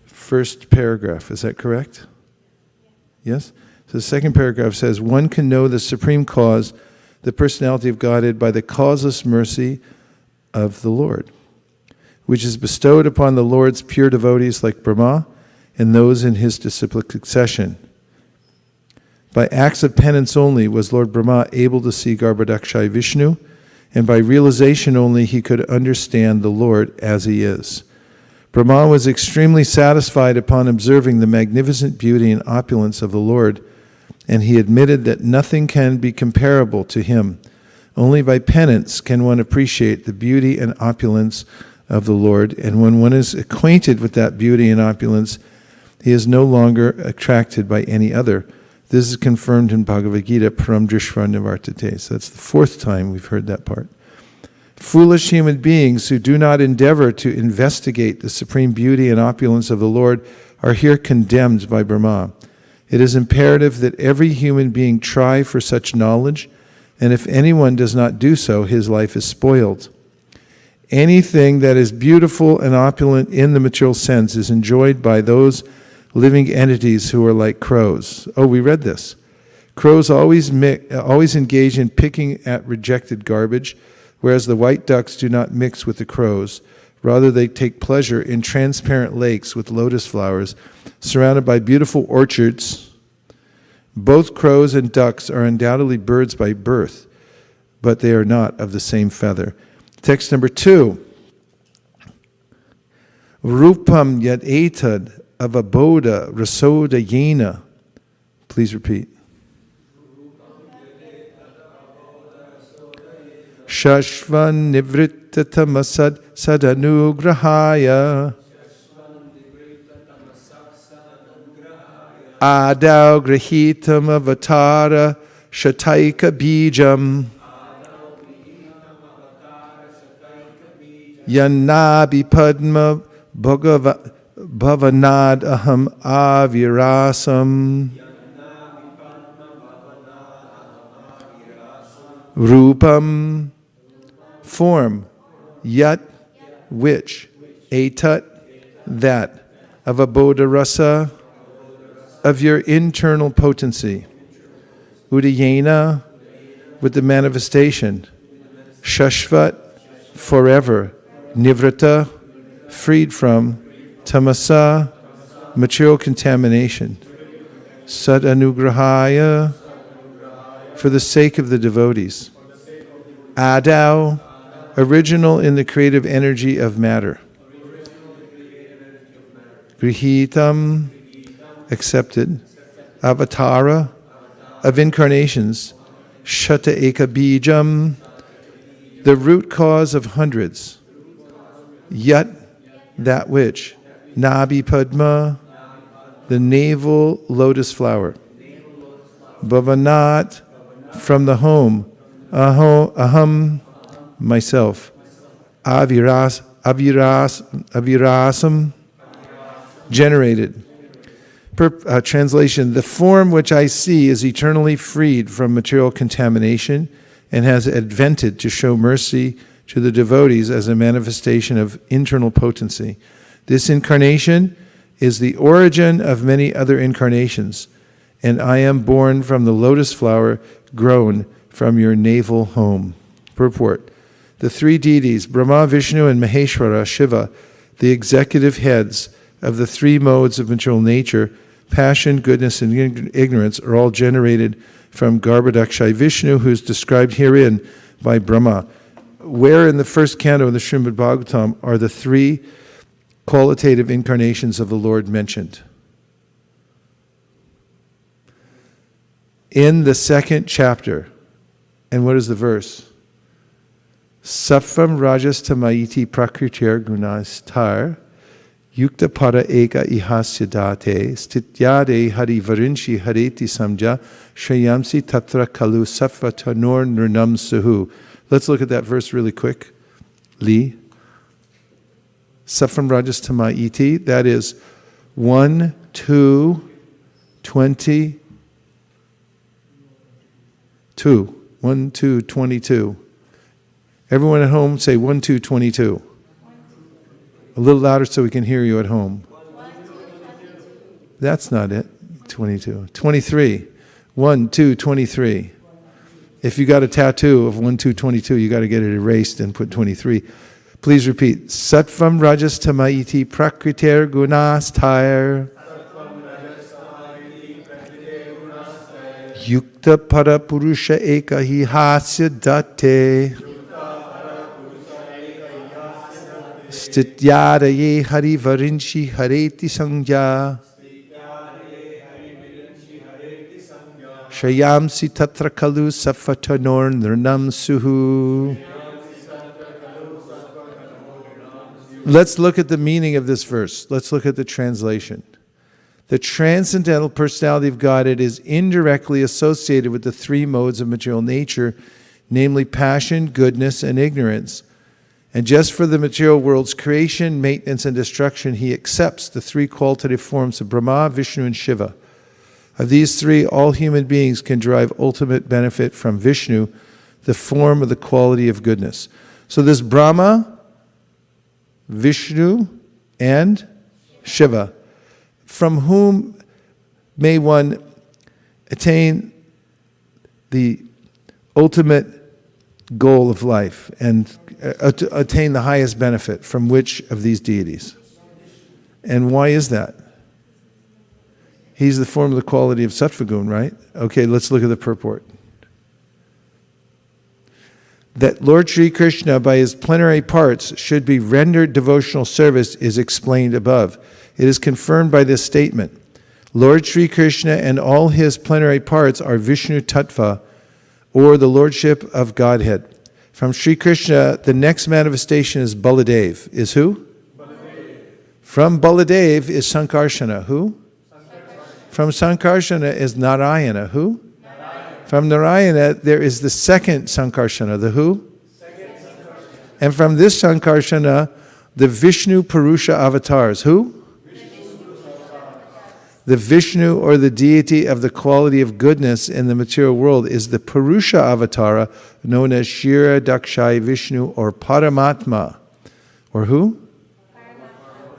first paragraph. Is that correct? Yes? So the second paragraph says, one can know the supreme cause, the personality of Godhead, by the causeless mercy of the Lord, which is bestowed upon the Lord's pure devotees like Brahma and those in his disciplic succession. By acts of penance only was Lord Brahma able to see Garbhodakshai Vishnu, and by realization only he could understand the Lord as he is. Brahma was extremely satisfied upon observing the magnificent beauty and opulence of the Lord, and he admitted that nothing can be comparable to him. Only by penance can one appreciate the beauty and opulence of the Lord, and when one is acquainted with that beauty and opulence, he is no longer attracted by any other. This is confirmed in Bhagavad Gita, Param Drishva Nivartate. So that's the 4th time we've heard that part. Foolish human beings who do not endeavor to investigate the supreme beauty and opulence of the Lord are here condemned by Brahma. It is imperative that every human being try for such knowledge, and if anyone does not do so, his life is spoiled. Anything that is beautiful and opulent in the material sense is enjoyed by those living entities who are like crows. Oh, we read this. Crows always engage in picking at rejected garbage, whereas the white ducks do not mix with the crows. Rather, they take pleasure in transparent lakes with lotus flowers, surrounded by beautiful orchards. Both crows and ducks are undoubtedly birds by birth, but they are not of the same feather. Text number 2. Rupam yat etad avaboda rasoda yena. Please repeat. Shashvan nivrittatamasad sadanugrahaya adau grahitam avatara shataika bijam yanabi padma bhavanad aham avirasam rupam, form, yat, which, etat, that, of abodha rasa, of your internal potency, udayena, with the manifestation, shashvat, forever, nivrata, freed from, tamasa, material contamination, sad anugrahaya, for the sake of the devotees, adau, original in the creative energy of matter, grihitam, accepted, avatara, of incarnations, shata eka bijam, the root cause of hundreds, yat, that which, nabi padma, the navel lotus flower, bhavanat, from the home, aham, myself, avirasam, generated. Translation, the form which I see is eternally freed from material contamination and has advented to show mercy to the devotees as a manifestation of internal potency. This incarnation is the origin of many other incarnations, and I am born from the lotus flower grown from your navel home. Purport. The three deities, Brahma, Vishnu, and Maheshwara, Shiva, the executive heads of the three modes of material nature, passion, goodness, and ignorance, are all generated from Garbhodakshay Vishnu, who is described herein by Brahma. Where in the first canto of the Srimad Bhagavatam are the three qualitative incarnations of the Lord mentioned? In the second chapter. And what is the verse? Sattvam rajas tamayiti prakritir gunastar yukta pada eka ihasya date stityade hari varinchi hareti samja shayamsi tatra kalu sattva tanor nirnam suhu. Let's look at that verse really quick. Li. Sattvam rajas tamayiti, that is 1, 2, 20, 2. 1, 2, 22. Everyone at home say 1, 2, 22. A little louder so we can hear you at home. That's not it. 22. 23. 1, 2, 23. If you got a tattoo of 1, 2, 22, you got to get it erased and put 23. Please repeat. Sattvam rajas tamayiti prakriter gunasthayar yukta para purusha eka hi hasya date stityada ye hari varinchi hareti sangya shayamsi tatra kalu safatanor nirnam suhu. Let's look at the meaning of this verse. Let's look at the translation. The transcendental personality of Godhead is indirectly associated with the three modes of material nature, namely passion, goodness, and ignorance. And just for the material world's creation, maintenance, and destruction, he accepts the three qualitative forms of Brahma, Vishnu, and Shiva. Of these three, all human beings can derive ultimate benefit from Vishnu, the form of the quality of goodness. So there's Brahma, Vishnu, and Shiva, from whom may one attain the ultimate goal of life and attain the highest benefit from which of these deities? And why is that? He's the form of the quality of Sattvagun, right? Okay, let's look at the purport. That Lord Sri Krishna, by his plenary parts, should be rendered devotional service is explained above. It is confirmed by this statement. Lord Sri Krishna and all his plenary parts are Vishnu Tattva, or the Lordship of Godhead. From Sri Krishna, the next manifestation is Baladev. Is who? Baladev. From Baladev is Sankarsana. Who? Sankarsana. From Sankarsana is Narayana. Who? From Narayana, there is the second Sankarsana. The who? Second Sankarsana. And from this Sankarsana, the Vishnu Purusha avatars. Who? The Vishnu, or the deity of the quality of goodness in the material world, is the Purusha avatara, known as Shira Dakshai Vishnu, or Paramatma. Or who?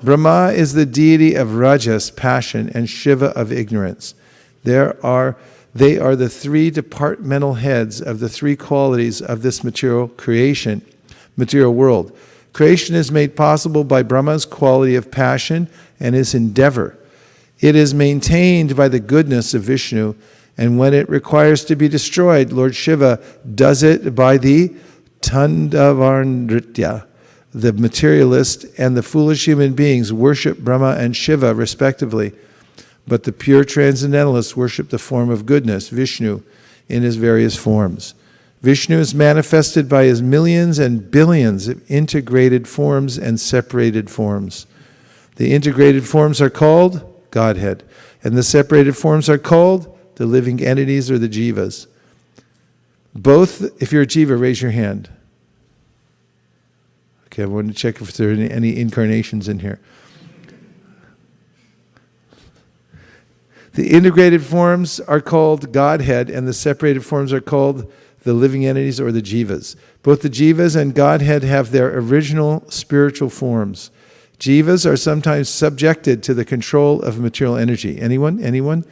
Brahma is the deity of Rajas, passion, and Shiva of ignorance. They are the three departmental heads of the three qualities of this material world. Creation is made possible by Brahma's quality of passion and his endeavor. It is maintained by the goodness of Vishnu, and when it requires to be destroyed, Lord Shiva does it by the Tandavarnritya. The materialist and the foolish human beings worship Brahma and Shiva respectively, but the pure transcendentalists worship the form of goodness, Vishnu, in his various forms. Vishnu is manifested by his millions and billions of integrated forms and separated forms. The integrated forms are called Godhead, and the separated forms are called the living entities, or the jivas. Both, if you're a jiva, raise your hand. Okay, I want to check if there are any incarnations in here. The integrated forms are called Godhead, and the separated forms are called the living entities, or the jivas. Both the jivas and Godhead have their original spiritual forms. Jivas are sometimes subjected to the control of material energy. Anyone?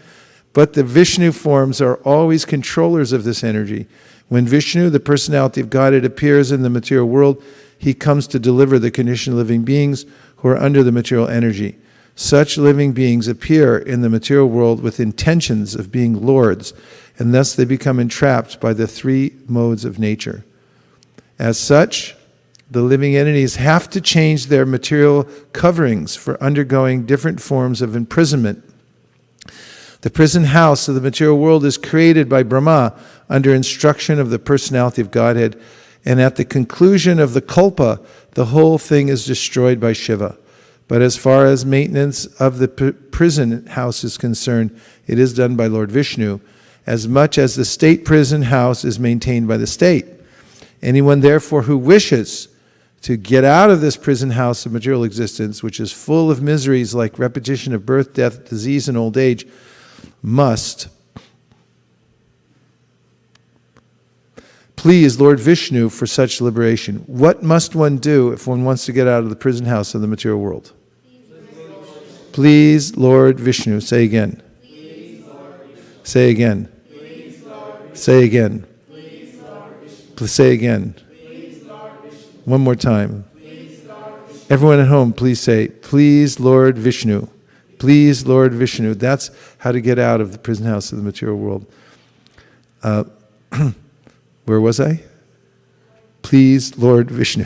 But the Vishnu forms are always controllers of this energy. When Vishnu, the personality of Godhead, appears in the material world, he comes to deliver the conditioned living beings who are under the material energy. Such living beings appear in the material world with intentions of being lords, and thus they become entrapped by the three modes of nature. As such, the living entities have to change their material coverings for undergoing different forms of imprisonment. The prison house of the material world is created by Brahma under instruction of the personality of Godhead, and at the conclusion of the kalpa, the whole thing is destroyed by Shiva. But as far as maintenance of the prison house is concerned, it is done by Lord Vishnu, as much as the state prison house is maintained by the state. Anyone, therefore, who wishes to get out of this prison house of material existence, which is full of miseries like repetition of birth, death, disease, and old age, must please Lord Vishnu for such liberation. What must one do if one wants to get out of the prison house of the material world? Please Lord Vishnu. Say again. Say again. Say again. Say again. One more time. Everyone at home, please say, please Lord Vishnu. Please Lord Vishnu. That's how to get out of the prison house of the material world. Where was I? Please Lord Vishnu.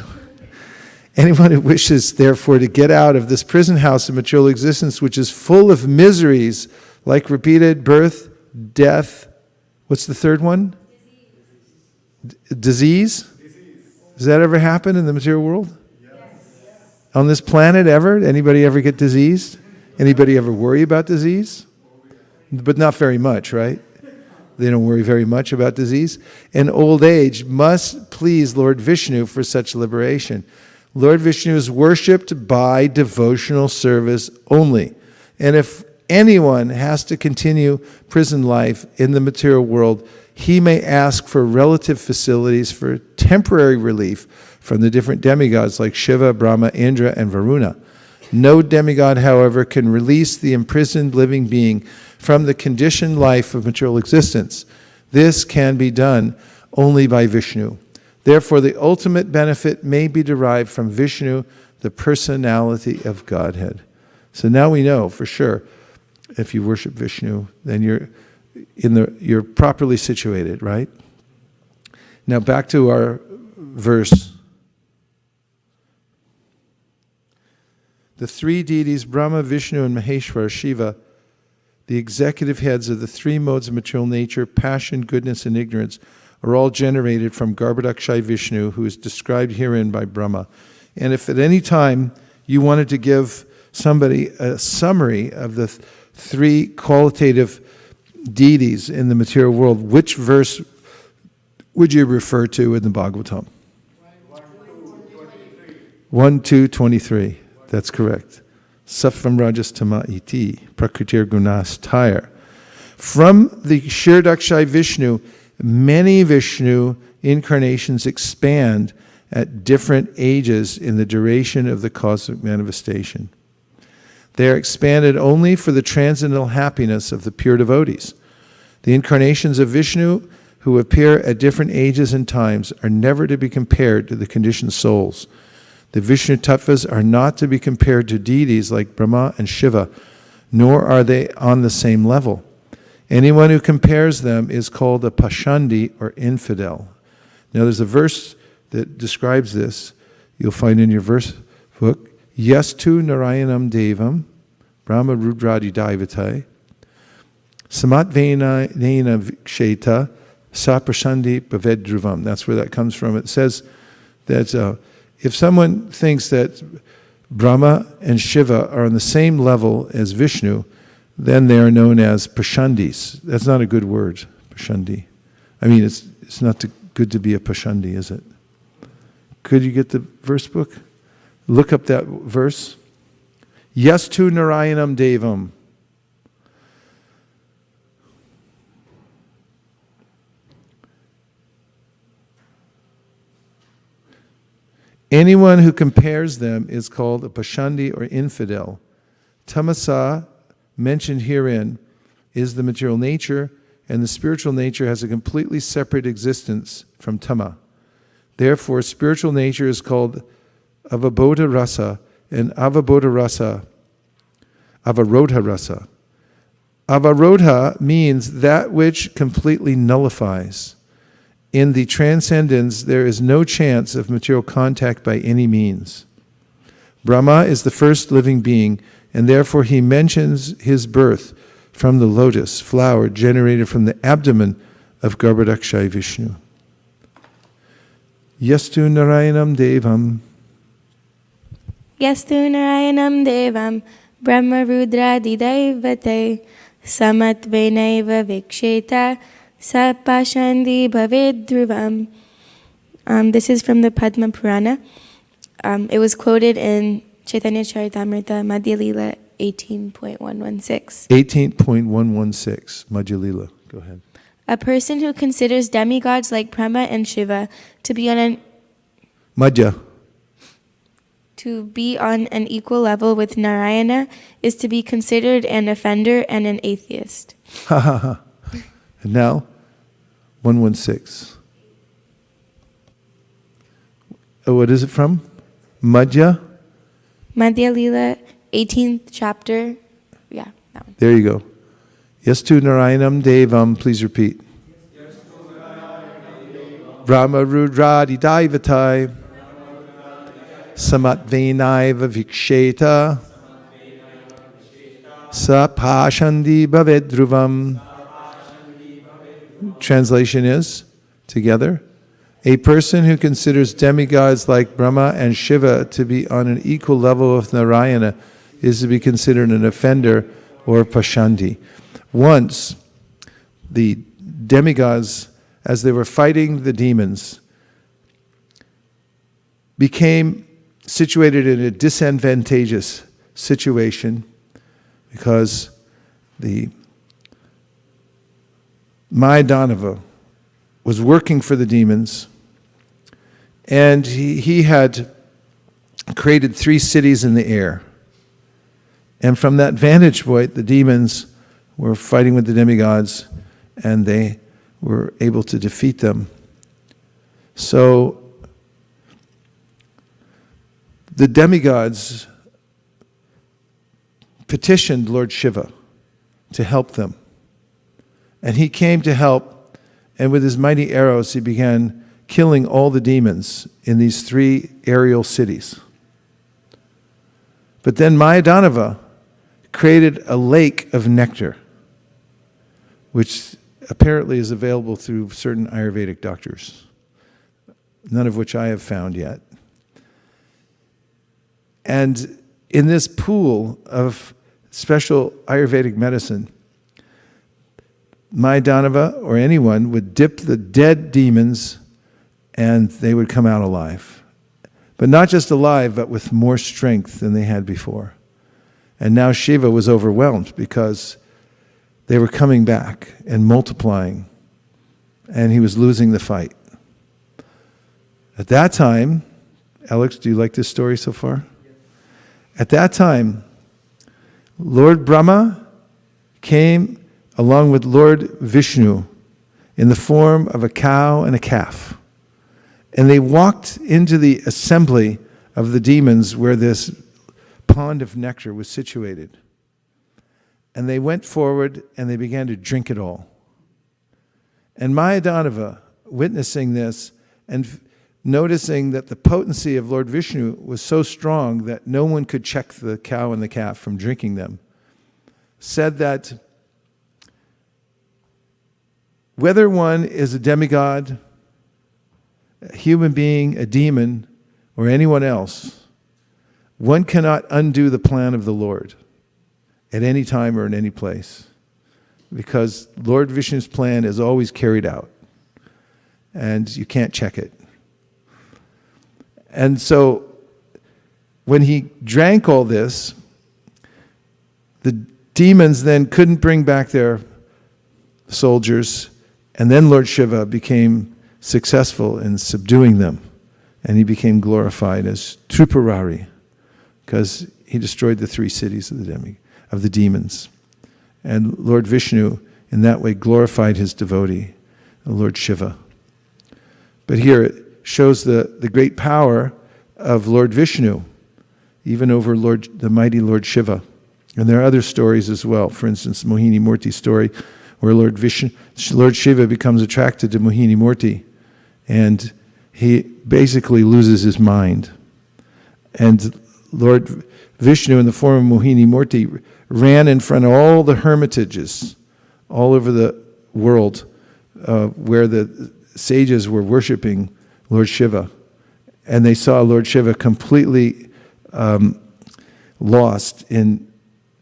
Anyone who wishes, therefore, to get out of this prison house of material existence, which is full of miseries like repeated birth, death, what's the third one? Disease? Does that ever happen in the material world? Yes. On this planet ever? Anybody ever get diseased? Anybody ever worry about disease? But not very much, right? They don't worry very much about disease. And old age must please Lord Vishnu for such liberation. Lord Vishnu is worshipped by devotional service only. And if anyone has to continue prison life in the material world, he may ask for relative facilities for temporary relief from the different demigods like Shiva, Brahma, Indra, and Varuna. No demigod, however, can release the imprisoned living being from the conditioned life of material existence. This can be done only by Vishnu. Therefore, the ultimate benefit may be derived from Vishnu, the personality of Godhead. So now we know for sure, if you worship Vishnu, then you're properly situated, right? Now back to our verse. The three deities, Brahma, Vishnu, and Maheshwara, Shiva, the executive heads of the three modes of material nature, passion, goodness, and ignorance, are all generated from Garbhodakshay Vishnu, who is described herein by Brahma. And if at any time you wanted to give somebody a summary of the three qualitative deities in the material world, which verse would you refer to in the Bhagavatam? 1, 2, 23. That's correct. Sattvam rajas tama iti prakritir gunas tayar. From the Kshirodakshay Vishnu, many Vishnu incarnations expand at different ages in the duration of the cosmic manifestation. They are expanded only for the transcendental happiness of the pure devotees. The incarnations of Vishnu who appear at different ages and times are never to be compared to the conditioned souls. The Vishnu Tattvas are not to be compared to deities like Brahma and Shiva, nor are they on the same level. Anyone who compares them is called a Pashandi or infidel. Now there's a verse that describes this. You'll find in your verse book, Yastu Narayanam Devam, Brahma Rudradi Daivatai, Samatvena Nena Viksheta, Saprashandi Bhavedruvam. That's where that comes from. It says that if someone thinks that Brahma and Shiva are on the same level as Vishnu, then they are known as Pashandis. That's not a good word, Pashandi. I mean, it's not good to be a Pashandi, is it? Could you get the verse book? Look up that verse. Yastu Narayanam Devam. Anyone who compares them is called a Pashandi or infidel. Tamasa, mentioned herein, is the material nature, and the spiritual nature has a completely separate existence from Tama. Therefore, spiritual nature is called Avabodha Rasa and Avabodha Rasa, Avarodha Rasa. Avarodha means that which completely nullifies. In the transcendence, there is no chance of material contact by any means. Brahma is the first living being, and therefore he mentions his birth from the lotus flower generated from the abdomen of Garbhodakshay Vishnu. Yastu Narayanam Devam. Yastu Narayanam Devam, Brahma Rudra Didaivate, Samatvenaiva Viksheta, Sapashandi Bhavedruvam. This is from the Padma Purana. It was quoted in Chaitanya Charitamrita, Madhya Lila 18.116. 18.116, Madhya Lila. Go ahead. A person who considers demigods like Brahma and Shiva to be on an equal level with Narayana is to be considered an offender and an atheist. Ha ha ha. And now, 116. Oh, what is it from? Madhya? Madhya Lila, 18th chapter. Yeah, that one. There you go. Yastu Narayanam Devam, please repeat. Brahma Rudradi Daivatai, Samatvenaiva Viksheta, Sapashandi Bhavedruvam. Translation is, together, a person who considers demigods like Brahma and Shiva to be on an equal level with Narayana is to be considered an offender or Pashandi. Once, the demigods, as they were fighting the demons, became situated in a disadvantageous situation because the Mayadanava was working for the demons, and he had created 3 cities in the air. And from that vantage point, the demons were fighting with the demigods, and they were able to defeat them. So the demigods petitioned Lord Shiva to help them. And he came to help, and with his mighty arrows he began killing all the demons in these 3 aerial cities. But then Mayadanava created a lake of nectar, which apparently is available through certain Ayurvedic doctors, none of which I have found yet. And in this pool of special Ayurvedic medicine, Mayadanava or anyone would dip the dead demons and they would come out alive. But not just alive, but with more strength than they had before. And now Shiva was overwhelmed because they were coming back and multiplying, and he was losing the fight. At that time, Alex, do you like this story so far? At that time, Lord Brahma came along with Lord Vishnu in the form of a cow and a calf. And they walked into the assembly of the demons where this pond of nectar was situated. And they went forward and they began to drink it all. And Mayadanava, witnessing this and noticing that the potency of Lord Vishnu was so strong that no one could check the cow and the calf from drinking them, said that whether one is a demigod, a human being, a demon, or anyone else, one cannot undo the plan of the Lord at any time or in any place, because Lord Vishnu's plan is always carried out, and you can't check it. And so when he drank all this, the demons then couldn't bring back their soldiers, and then Lord Shiva became successful in subduing them, and he became glorified as Tripurari, because he destroyed the 3 cities of the demons. And Lord Vishnu, in that way, glorified his devotee, Lord Shiva. But here it shows the great power of Lord Vishnu, even over the mighty Lord Shiva. And there are other stories as well. For instance, Mohini Murti's story, where Lord Shiva becomes attracted to Mohini Murti, and he basically loses his mind. And Lord Vishnu, in the form of Mohini Murti, ran in front of all the hermitages all over the world where the sages were worshiping Lord Shiva. And they saw Lord Shiva completely lost in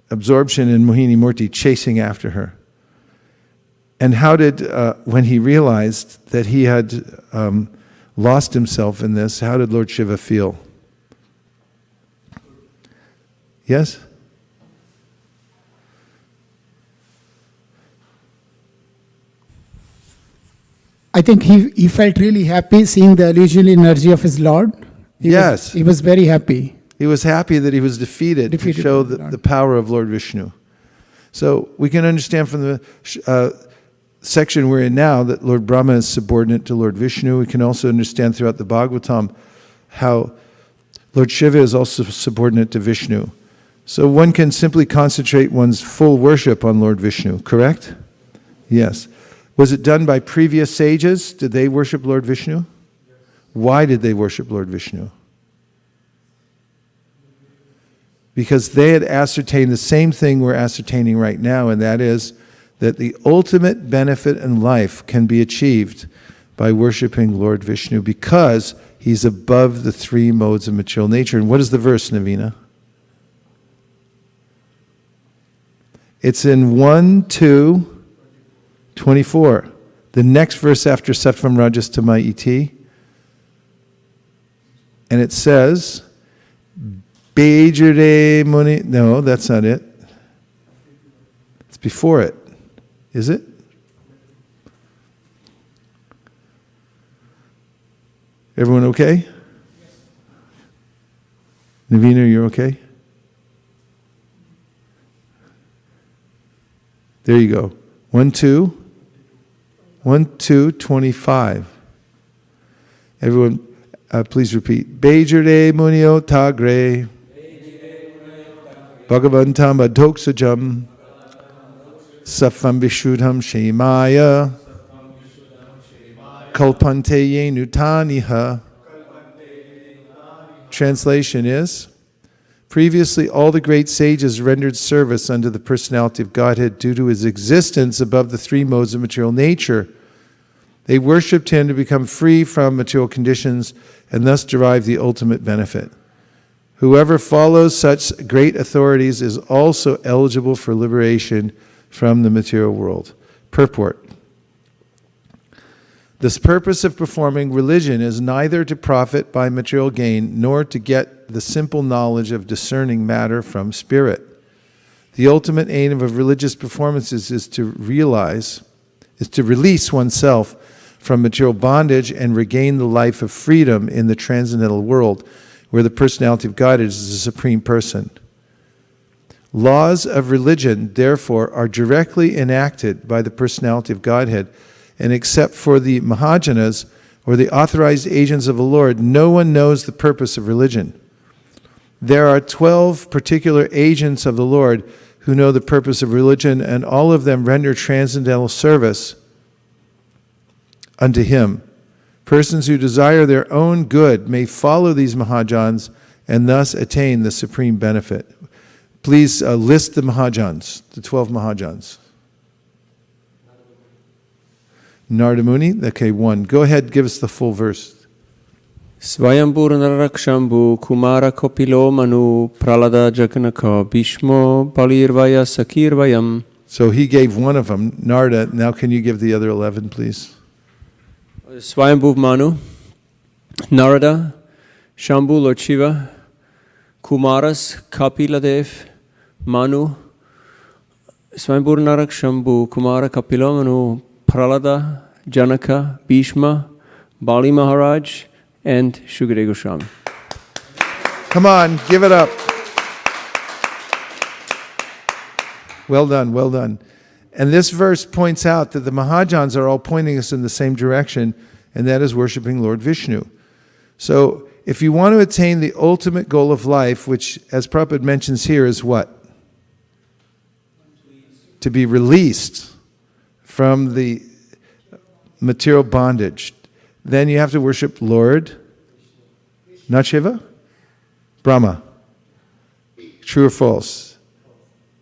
absorption in Mohini Murti, chasing after her. And how did, when he realized that he had lost himself in this, how did Lord Shiva feel? Yes? I think he felt really happy seeing the illusional energy of his Lord. He was very happy. He was happy that he was defeated to show the power of Lord Vishnu. So we can understand from the section we're in now that Lord Brahma is subordinate to Lord Vishnu. We can also understand throughout the Bhagavatam how Lord Shiva is also subordinate to Vishnu. So one can simply concentrate one's full worship on Lord Vishnu, correct? Yes. Was it done by previous sages? Did they worship Lord Vishnu? Why did they worship Lord Vishnu? Because they had ascertained the same thing we're ascertaining right now, and that is that the ultimate benefit in life can be achieved by worshiping Lord Vishnu, because he's above the 3 modes of material nature. And what is the verse, Navina? It's in 1:2:24. The next verse after Sattvam Rajas Tamai Iti. And it says, Bejare Muni. No, that's not it. It's before it. Is it? Everyone okay? Navina, you're okay? There you go. 1:2. 1, 2, 25. Everyone, please repeat. Bejare munio tagre. Bhagavatam adhoksajam. Safam vishudham shemaya. Kalpante yenutaniha. Translation is, previously all the great sages rendered service unto the personality of Godhead due to his existence above the three modes of material nature. They worshipped him to become free from material conditions and thus derive the ultimate benefit. Whoever follows such great authorities is also eligible for liberation from the material world. Purport. This purpose of performing religion is neither to profit by material gain nor to get the simple knowledge of discerning matter from spirit. The ultimate aim of religious performances is to release oneself from material bondage and regain the life of freedom in the transcendental world, where the personality of God is the supreme person. Laws of religion, therefore, are directly enacted by the personality of Godhead, and except for the Mahajanas, or the authorized agents of the Lord, no one knows the purpose of religion. There are 12 particular agents of the Lord who know the purpose of religion, and all of them render transcendental service unto him. Persons who desire their own good may follow these Mahajans and thus attain the supreme benefit. Please list the Mahajans, the 12 Mahajans. Narada Muni, okay, 1. Go ahead, give us the full verse. Svayambur Narakshambu Kumara Kopilo Manu Pralada Jaganaka Bhishmo Balirvaya Sakirvayam. So he gave one of them, Narada. Now can you give the other 11, please? Swayambhu Manu, Narada, Shambhu Lord Shiva, Kumaras, Kapiladev, Manu, Swayambhu Narakshambu Kumara Kapilo Manu, Pralada, Janaka, Bhishma, Bali Maharaj, and Shukadeva Goswami. Come on, give it up. Well done, well done. And this verse points out that the Mahajans are all pointing us in the same direction, and that is worshiping Lord Vishnu. So if you want to attain the ultimate goal of life, which, as Prabhupada mentions here, is what? To be released from the material bondage. Then you have to worship Lord, not Shiva? Brahma. True or false?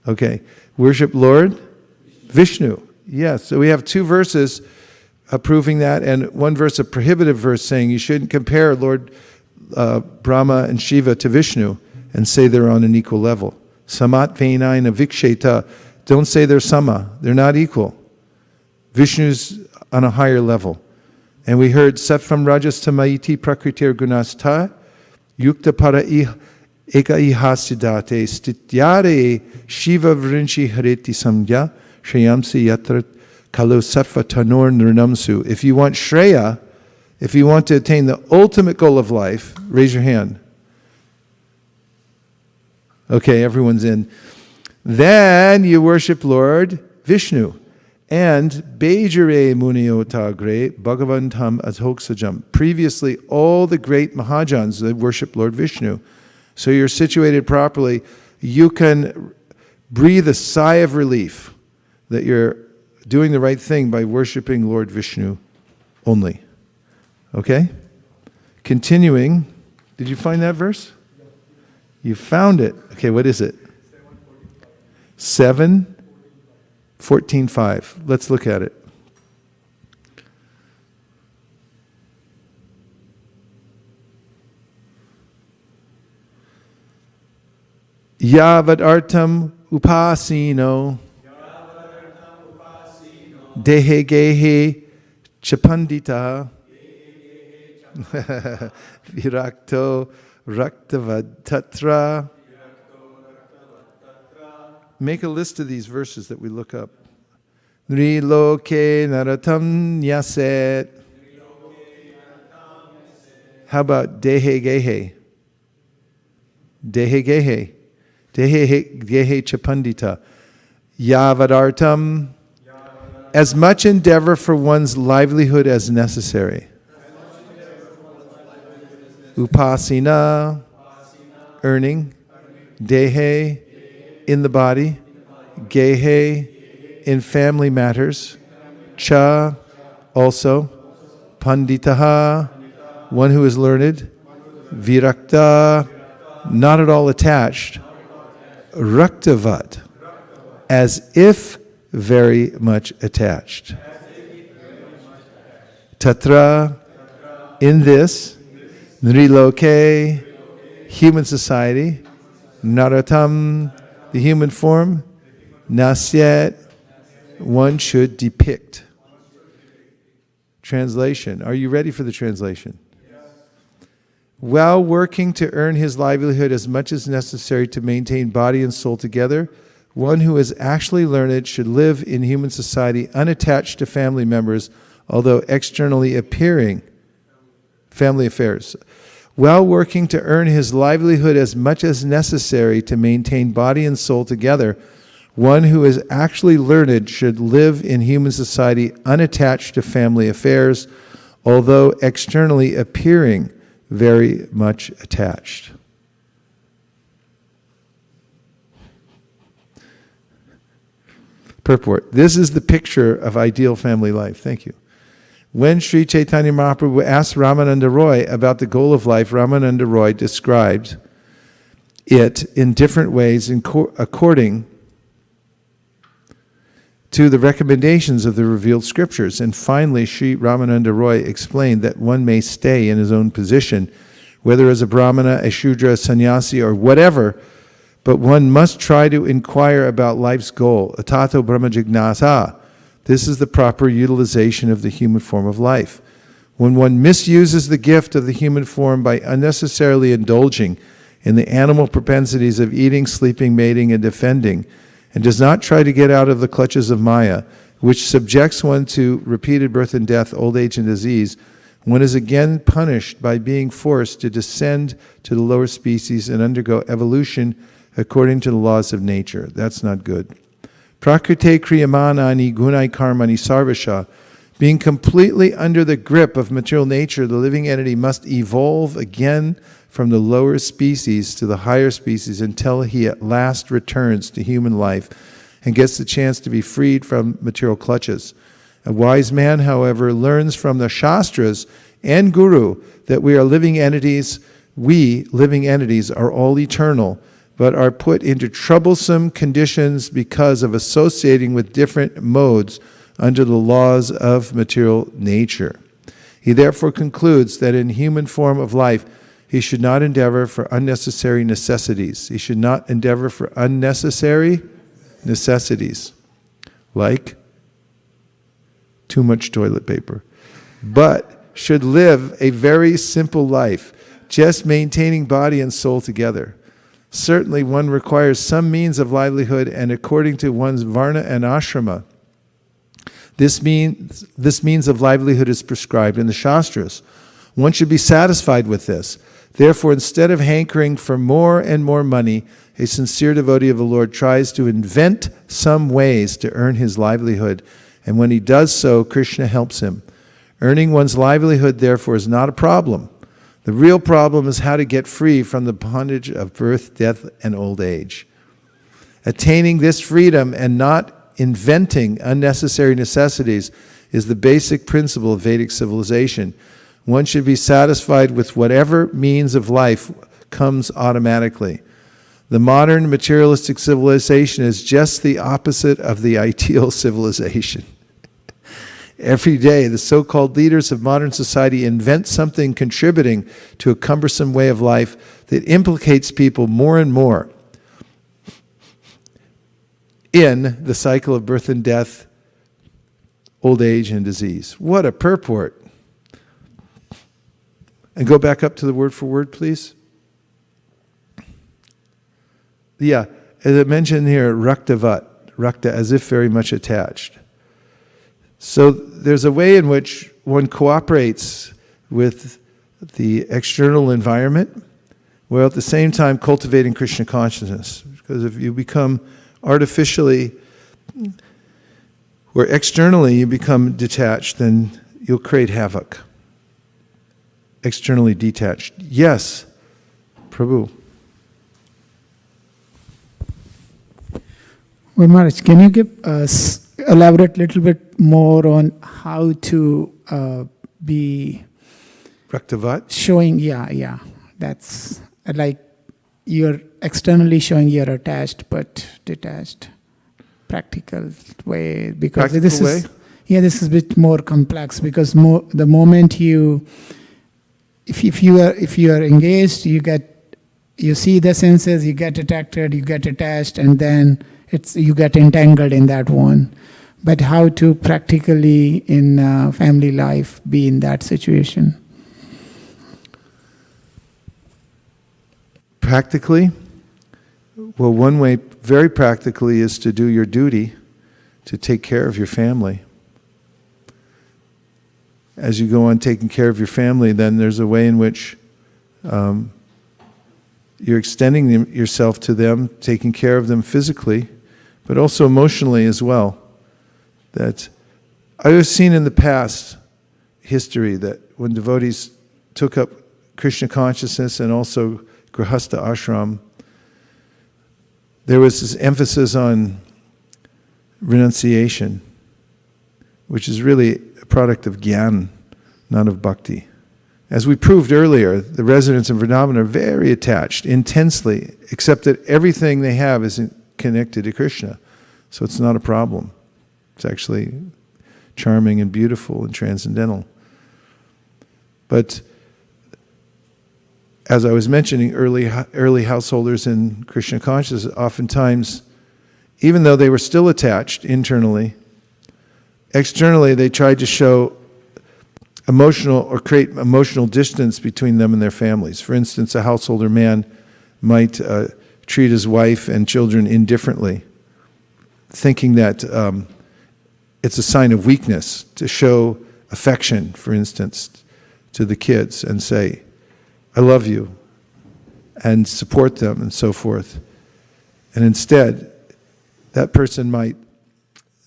Okay. Worship Lord Vishnu. Yes. So we have 2 verses proving that, and 1 verse, a prohibitive verse, saying you shouldn't compare Lord Brahma and Shiva to Vishnu and say they're on an equal level. Samat Vainaina Viksheta. Don't say they're sama. They're not equal. Vishnu's on a higher level. And we heard Satvam Rajas Tamaiti Prakritir Gunastha Yukta Para Eka Ihasidate Stityare Shiva Vrinchi Hareti Samgya Shreyamsi Yatra Kalu Sattva Tanur Nirnamsu. If you want Shreya, if you want to attain the ultimate goal of life, raise your hand. Okay, everyone's in. Then you worship Lord Vishnu. And Bejare Munio Tagre Bhagavatam Adhoksajam. Previously, all the great Mahajans, they worship Lord Vishnu. So you're situated properly. You can breathe a sigh of relief that you're doing the right thing by worshiping Lord Vishnu only. Okay? Continuing. Did you find that verse? You found it. Okay, what is it? 7:14:5. Let's look at it. Yavad artam upasino dehe gehe chapandita virakto raktavad tatra. Make a list of these verses that we look up. Nriloke naratam nyaset. How about dehe gehe? Dehe gehe. Dehe gehe chapandita. Yavadartam as much endeavor for one's livelihood as necessary. Upasina, earning. Dehe, in the body. Gehe, in family matters. Cha, also. Panditaha, one who is learned. Virakta, not at all attached. Raktavat, as if very much attached. Tatra, in this. Nriloke, human society. Naratam, the human form. Nasyat, one should depict. Translation. Are you ready for the translation? While working to earn his livelihood as much as necessary to maintain body and soul together, one who is actually learned should live in human society unattached to family members, although externally appearing family affairs. While working to earn his livelihood as much as necessary to maintain body and soul together, one who is actually learned should live in human society unattached to family affairs, although externally appearing very much attached. Purport. This is the picture of ideal family life. Thank you. When Sri Chaitanya Mahaprabhu asked Ramananda Roy about the goal of life, Ramananda Roy described it in different ways according to the recommendations of the revealed scriptures. And finally, Sri Ramananda Roy explained that one may stay in his own position, whether as a Brahmana, a Shudra, a sannyasi, or whatever, but one must try to inquire about life's goal. Atato Brahma Jignasa. This is the proper utilization of the human form of life. When one misuses the gift of the human form by unnecessarily indulging in the animal propensities of eating, sleeping, mating, and defending, and does not try to get out of the clutches of Maya, which subjects one to repeated birth and death, old age and disease, one is again punished by being forced to descend to the lower species and undergo evolution according to the laws of nature. That's not good. Prakrite kriyamanani gunai karmani sarvasha. Being completely under the grip of material nature, the living entity must evolve again from the lower species to the higher species until he at last returns to human life and gets the chance to be freed from material clutches. A wise man, however, learns from the Shastras and Guru that we living entities are all eternal, but are put into troublesome conditions because of associating with different modes under the laws of material nature. He therefore concludes that in human form of life, he should not endeavor for unnecessary necessities. He should not endeavor for unnecessary necessities, like too much toilet paper, but should live a very simple life, just maintaining body and soul together. Certainly one requires some means of livelihood, and according to one's varna and ashrama, this means of livelihood is prescribed in the Shastras. One should be satisfied with this. Therefore, instead of hankering for more and more money, a sincere devotee of the Lord tries to invent some ways to earn his livelihood, and when he does so, Krishna helps him. Earning one's livelihood, therefore, is not a problem. The real problem is how to get free from the bondage of birth, death, and old age. Attaining this freedom and not inventing unnecessary necessities is the basic principle of Vedic civilization. One should be satisfied with whatever means of life comes automatically. The modern materialistic civilization is just the opposite of the ideal civilization. Every day, the so-called leaders of modern society invent something contributing to a cumbersome way of life that implicates people more and more in the cycle of birth and death, old age and disease. What a purport. And go back up to the word for word, please. Yeah, as I mentioned here, raktavat, rakta, as if very much attached. So there's a way in which one cooperates with the external environment, while at the same time cultivating Krishna consciousness. Because if you become artificially where externally you become detached, then you'll create havoc. Externally detached. Yes, Prabhu. Well, Maharaj, can you elaborate a little bit more on how to be Bhakti-lata? showing, yeah, that's like you're externally showing you're attached but detached, practical way, because this is a bit more complex, because the moment if you are engaged, you see the senses, you get attracted, you get attached, and then you get entangled in that one. But how to practically in family life be in that situation? Practically? Well, one way, very practically, is to do your duty to take care of your family. As you go on taking care of your family, then there's a way in which you're extending yourself to them, taking care of them physically, but also emotionally as well. That I have seen in the past history that when devotees took up Krishna consciousness and also Grihastha ashram, there was this emphasis on renunciation, which is really a product of jnana, not of bhakti. As we proved earlier, the residents of Vrindavan are very attached, intensely, except that everything they have is connected to Krishna. So it's not a problem. It's actually charming and beautiful and transcendental. But as I was mentioning, early householders in Krishna consciousness, oftentimes, even though they were still attached internally, externally they tried to show emotional or create emotional distance between them and their families. For instance, a householder man might treat his wife and children indifferently, thinking that it's a sign of weakness to show affection, for instance, to the kids and say, I love you, and support them and so forth. And instead, that person might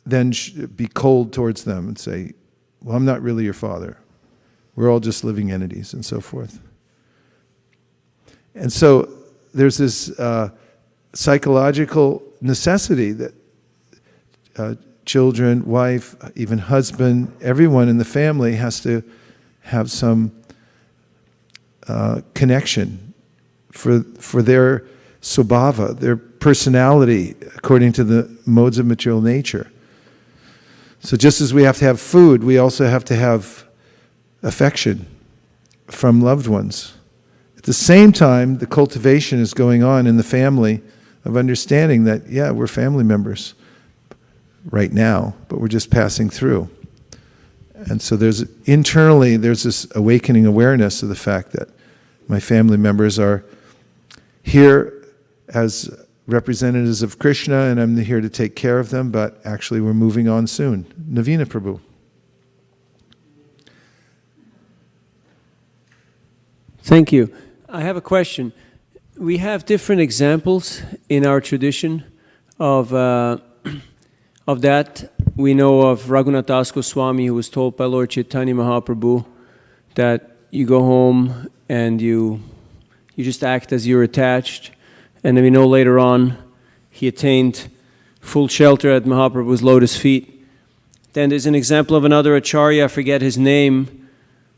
then be cold towards them and say, well, I'm not really your father. We're all just living entities and so forth. And so there's this psychological necessity that children, wife, even husband, everyone in the family has to have some connection for their svabhava, their personality, according to the modes of material nature. So just as we have to have food, we also have to have affection from loved ones. At the same time, the cultivation is going on in the family of understanding that, yeah, we're family members right now, but we're just passing through. And so internally there's this awakening awareness of the fact that my family members are here as representatives of Krishna, and I'm here to take care of them, but actually we're moving on soon. Navina Prabhu. Thank you. I have a question. We have different examples in our tradition of that. We know of Raghunath Das Goswami, who was told by Lord Chaitanya Mahaprabhu that you go home and you just act as you're attached. And then we know later on he attained full shelter at Mahaprabhu's lotus feet. Then there's an example of another acharya, I forget his name,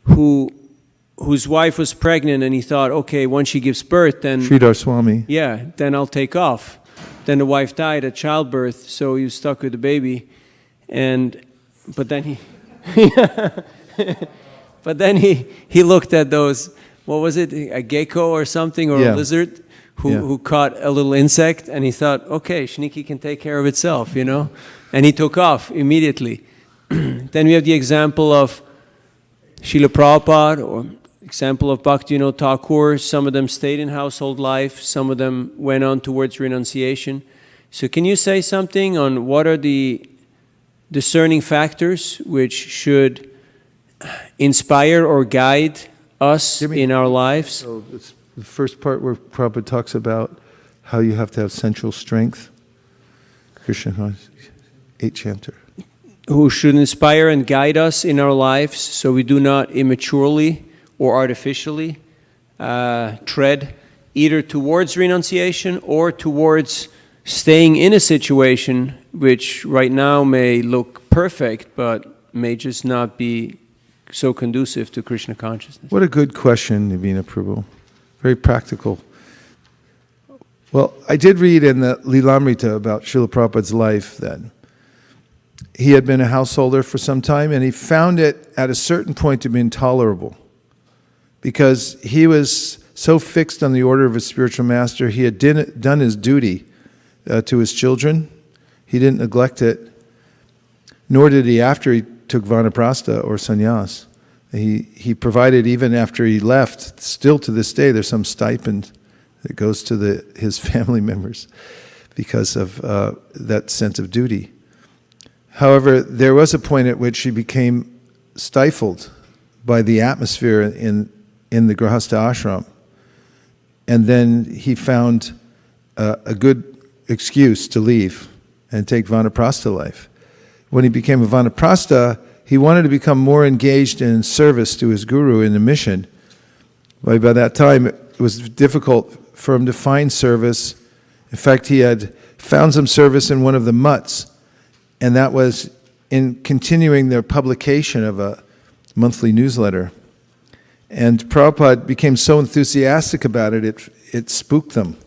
whose wife was pregnant, and he thought, okay, once she gives birth, then Sridhar Swami. Yeah, then I'll take off. Then the wife died at childbirth, so he was stuck with the baby. But then he looked at those, what was it, a gecko or something, or a lizard, who caught a little insect, and he thought, okay, Shniki can take care of itself, and he took off immediately. Then we have the example of Srila Prabhupada, or example of Bhaktivinoda Thakur. Some of them stayed in household life, some of them went on towards renunciation. So can you say something on what are the discerning factors which should inspire or guide us in our lives? So it's the first part where Prabhupada talks about how you have to have sensual strength. Krishna, 8 chanter. who should inspire and guide us in our lives so we do not immaturely or artificially tread either towards renunciation or towards staying in a situation which right now may look perfect but may just not be so conducive to Krishna consciousness. What a good question, Navina Prabhu. Very practical. Well, I did read in the Lilamrita about Srila Prabhupada's life that he had been a householder for some time, and he found it at a certain point to be intolerable because he was so fixed on the order of his spiritual master. He had done his duty to his children. He didn't neglect it, nor did he after he took vanaprastha or sannyas. He provided even after he left. Still to this day, there's some stipend that goes to his family members because of that sense of duty. However, there was a point at which he became stifled by the atmosphere in the Grahastha ashram. And then he found a good excuse to leave and take vanaprastha life. When he became a vanaprastha, he wanted to become more engaged in service to his guru in the mission. By that time, it was difficult for him to find service. In fact, he had found some service in one of the mutts, and that was in continuing their publication of a monthly newsletter. And Prabhupada became so enthusiastic about it, it spooked them,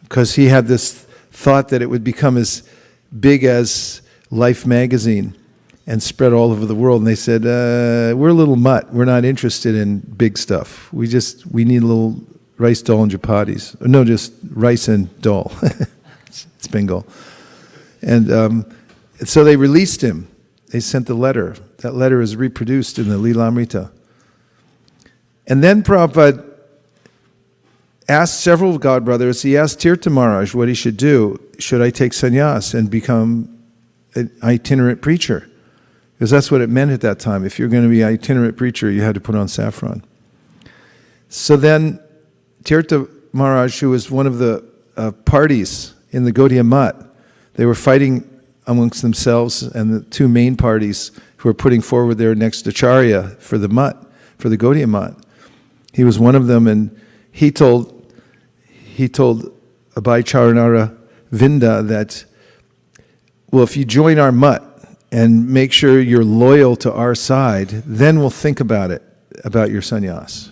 because he had this thought that it would become as big as Life magazine and spread all over the world. And they said, we're a little mutt. We're not interested in big stuff. We need a little rice dal and chapatis. No, just rice and dal. It's Bengal. And so they released him. They sent the letter. That letter is reproduced in the Lilamrita. And then Prabhupada asked several godbrothers, he asked Tirtha Maharaj what he should do. Should I take sannyas and become an itinerant preacher? Because that's what it meant at that time. If you're going to be an itinerant preacher, you had to put on saffron. So then Tirtha Maharaj, who was one of the parties in the Gaudiya Math, they were fighting amongst themselves, and the two main parties who were putting forward their next acharya for the Math, for the Gaudiya Math. He was one of them, and he told Abhay Charanara Vinda that, well, if you join our mutt and make sure you're loyal to our side, then we'll think about your sannyas.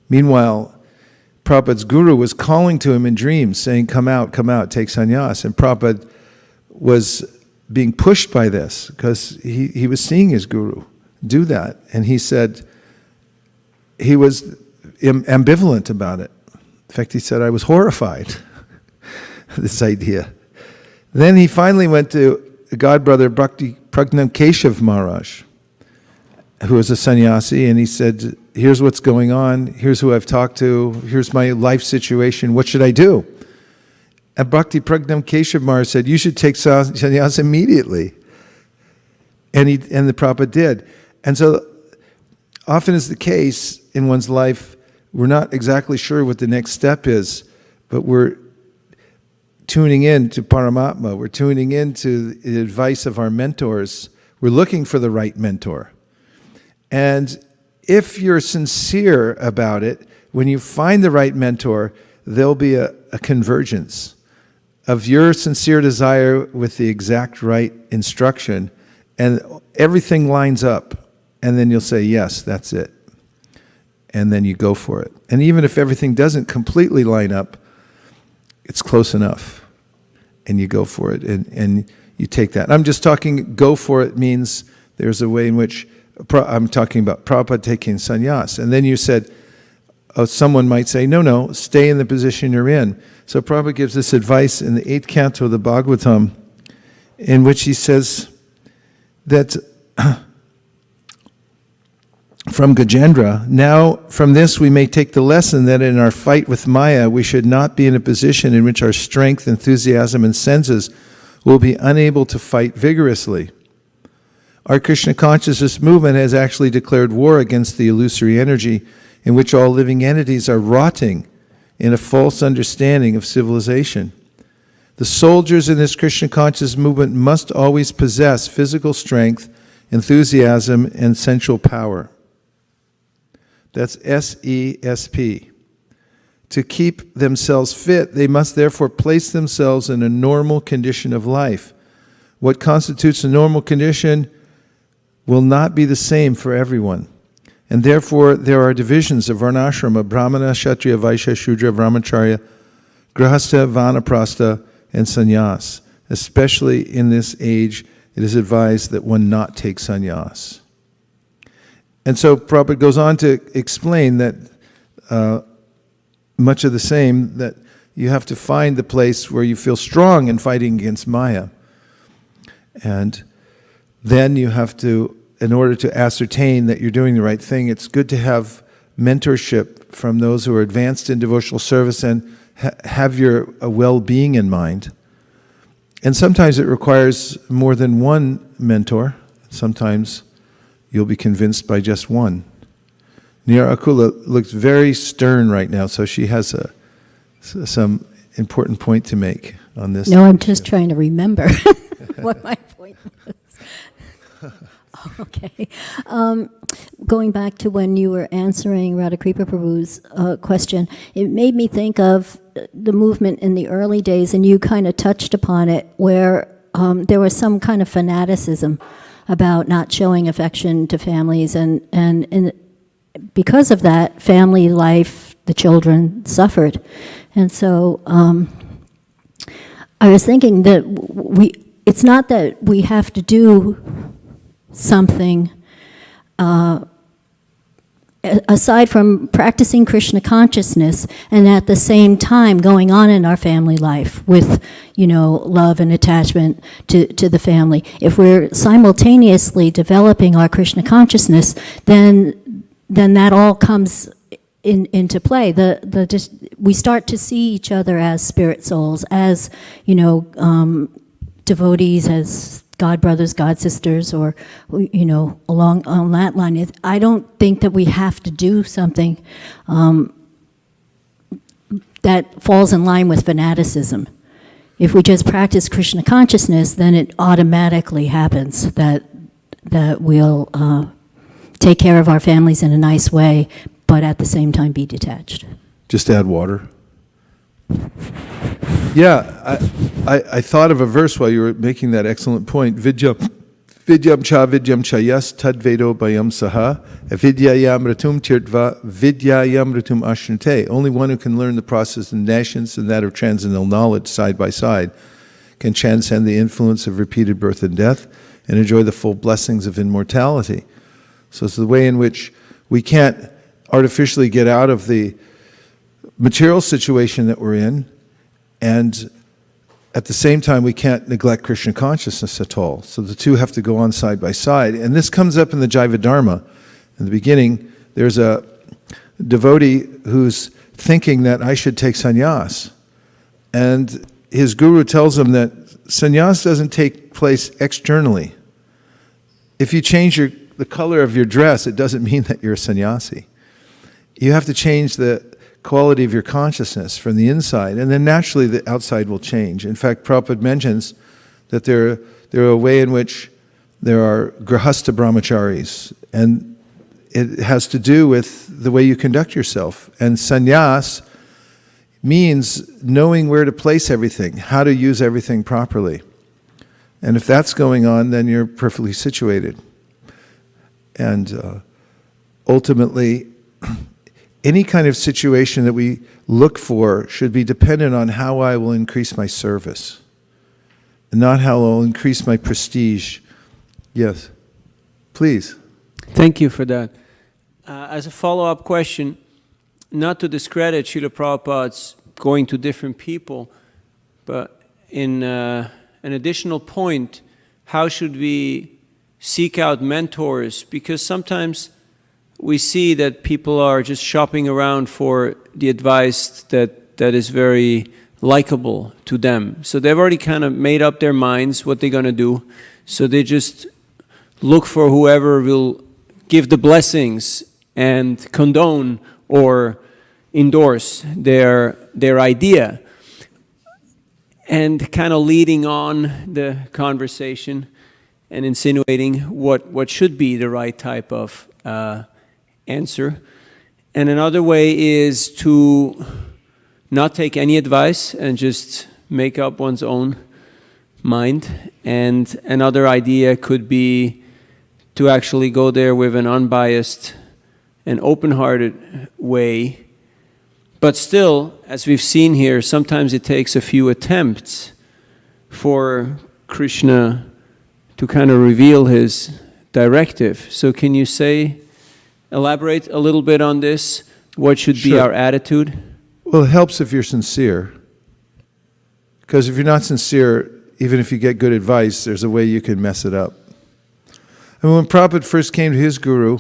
Meanwhile, Prabhupada's guru was calling to him in dreams, saying, come out, take sannyas. And Prabhupada was being pushed by this because he was seeing his guru do that. And he said, he was ambivalent about it. In fact, he said, I was horrified this idea. Then he finally went to godbrother Bhakti Pragnam Keshav Maharaj, who was a sannyasi, and he said, here's what's going on, here's who I've talked to, here's my life situation, what should I do? And Bhakti Pragnam Keshav Maharaj said, you should take sannyas immediately. And the Prabhupada did. And so often is the case in one's life, we're not exactly sure what the next step is, but we're tuning in to Paramatma, we're tuning in to the advice of our mentors, we're looking for the right mentor. And if you're sincere about it, when you find the right mentor, there'll be a convergence of your sincere desire with the exact right instruction, and everything lines up, and then you'll say, yes, that's it. And then you go for it. And even if everything doesn't completely line up, it's close enough. And you go for it, and you take that. I'm just talking, go for it means there's a way in which, I'm talking about Prabhupada taking sannyas. And then you said, someone might say, no, stay in the position you're in. So Prabhupada gives this advice in the 8th canto of the Bhagavatam, in which he says that from Gajendra, now from this we may take the lesson that in our fight with Maya, we should not be in a position in which our strength, enthusiasm, and senses will be unable to fight vigorously. Our Krishna consciousness movement has actually declared war against the illusory energy in which all living entities are rotting in a false understanding of civilization. The soldiers in this Krishna conscious movement must always possess physical strength, enthusiasm, and sensual power. That's SESP. To keep themselves fit, they must therefore place themselves in a normal condition of life. What constitutes a normal condition will not be the same for everyone. And therefore, there are divisions of varnashrama, brahmana, kshatriya, vaishya, shudra, brahmacharya, grahastha, vanaprastha, and sannyas. Especially in this age, it is advised that one not take sannyas. And so Prabhupada goes on to explain that much of the same, that you have to find the place where you feel strong in fighting against Maya. And then you have to, in order to ascertain that you're doing the right thing, it's good to have mentorship from those who are advanced in devotional service and have your well-being in mind. And sometimes it requires more than one mentor. Sometimes you'll be convinced by just one. Nira Akula looks very stern right now, so she has some important point to make on this. No, I'm just trying to remember what my point was. Okay. Going back to when you were answering Radhakripa Prabhu's question, it made me think of the movement in the early days, and you kind of touched upon it, where there was some kind of fanaticism about not showing affection to families, and because of that, family life, the children suffered. And so I was thinking that it's not that we have to do something aside from practicing Krishna consciousness and at the same time going on in our family life with, love and attachment to the family. If we're simultaneously developing our Krishna consciousness, then that all comes into play. We start to see each other as spirit souls, as devotees, as God brothers, God sisters, or along on that line. I don't think that we have to do something that falls in line with fanaticism. If we just practice Krishna consciousness, then it automatically happens that we'll take care of our families in a nice way, but at the same time be detached. Just add water. Yeah, I thought of a verse while you were making that excellent point. Vidyam cha yas tad vedo bayam saha vidyayam ratum tirtva vidyayam ratum ashnate. Only one who can learn the process and nations and that of transcendental knowledge side by side can transcend the influence of repeated birth and death and enjoy the full blessings of immortality. So it's the way in which we can't artificially get out of the material situation that we're in, and at the same time we can't neglect Krishna consciousness at all. So the two have to go on side by side. And this comes up in the Jaiva Dharma. In the beginning, there's a devotee who's thinking that I should take sannyas. And his guru tells him that sannyas doesn't take place externally. If you change the color of your dress, it doesn't mean that you're a sannyasi. You have to change the quality of your consciousness from the inside, and then naturally the outside will change. In fact, Prabhupada mentions that there are a way in which there are grahastha brahmacharis, and it has to do with the way you conduct yourself. And sannyas means knowing where to place everything, how to use everything properly. And if that's going on, then you're perfectly situated. And ultimately, any kind of situation that we look for should be dependent on how I will increase my service, and not how I'll increase my prestige. Yes, please. Thank you for that. As a follow-up question, not to discredit Srila Prabhupada's going to different people, but in an additional point, how should we seek out mentors? Because sometimes we see that people are just shopping around for the advice that is very likable to them. So they've already kind of made up their minds what they're going to do. So they just look for whoever will give the blessings and condone or endorse their idea. and kind of leading on the conversation and insinuating what should be the right type of answer. And another way is to not take any advice and just make up one's own mind. And another idea could be to actually go there with an unbiased and open-hearted way. But still, as we've seen here, sometimes it takes a few attempts for Krishna to kind of reveal his directive. So can you elaborate a little bit on this? What should be our attitude? Well, it helps if you're sincere. Because if you're not sincere, even if you get good advice, there's a way you can mess it up. I mean, when Prabhupada first came to his guru,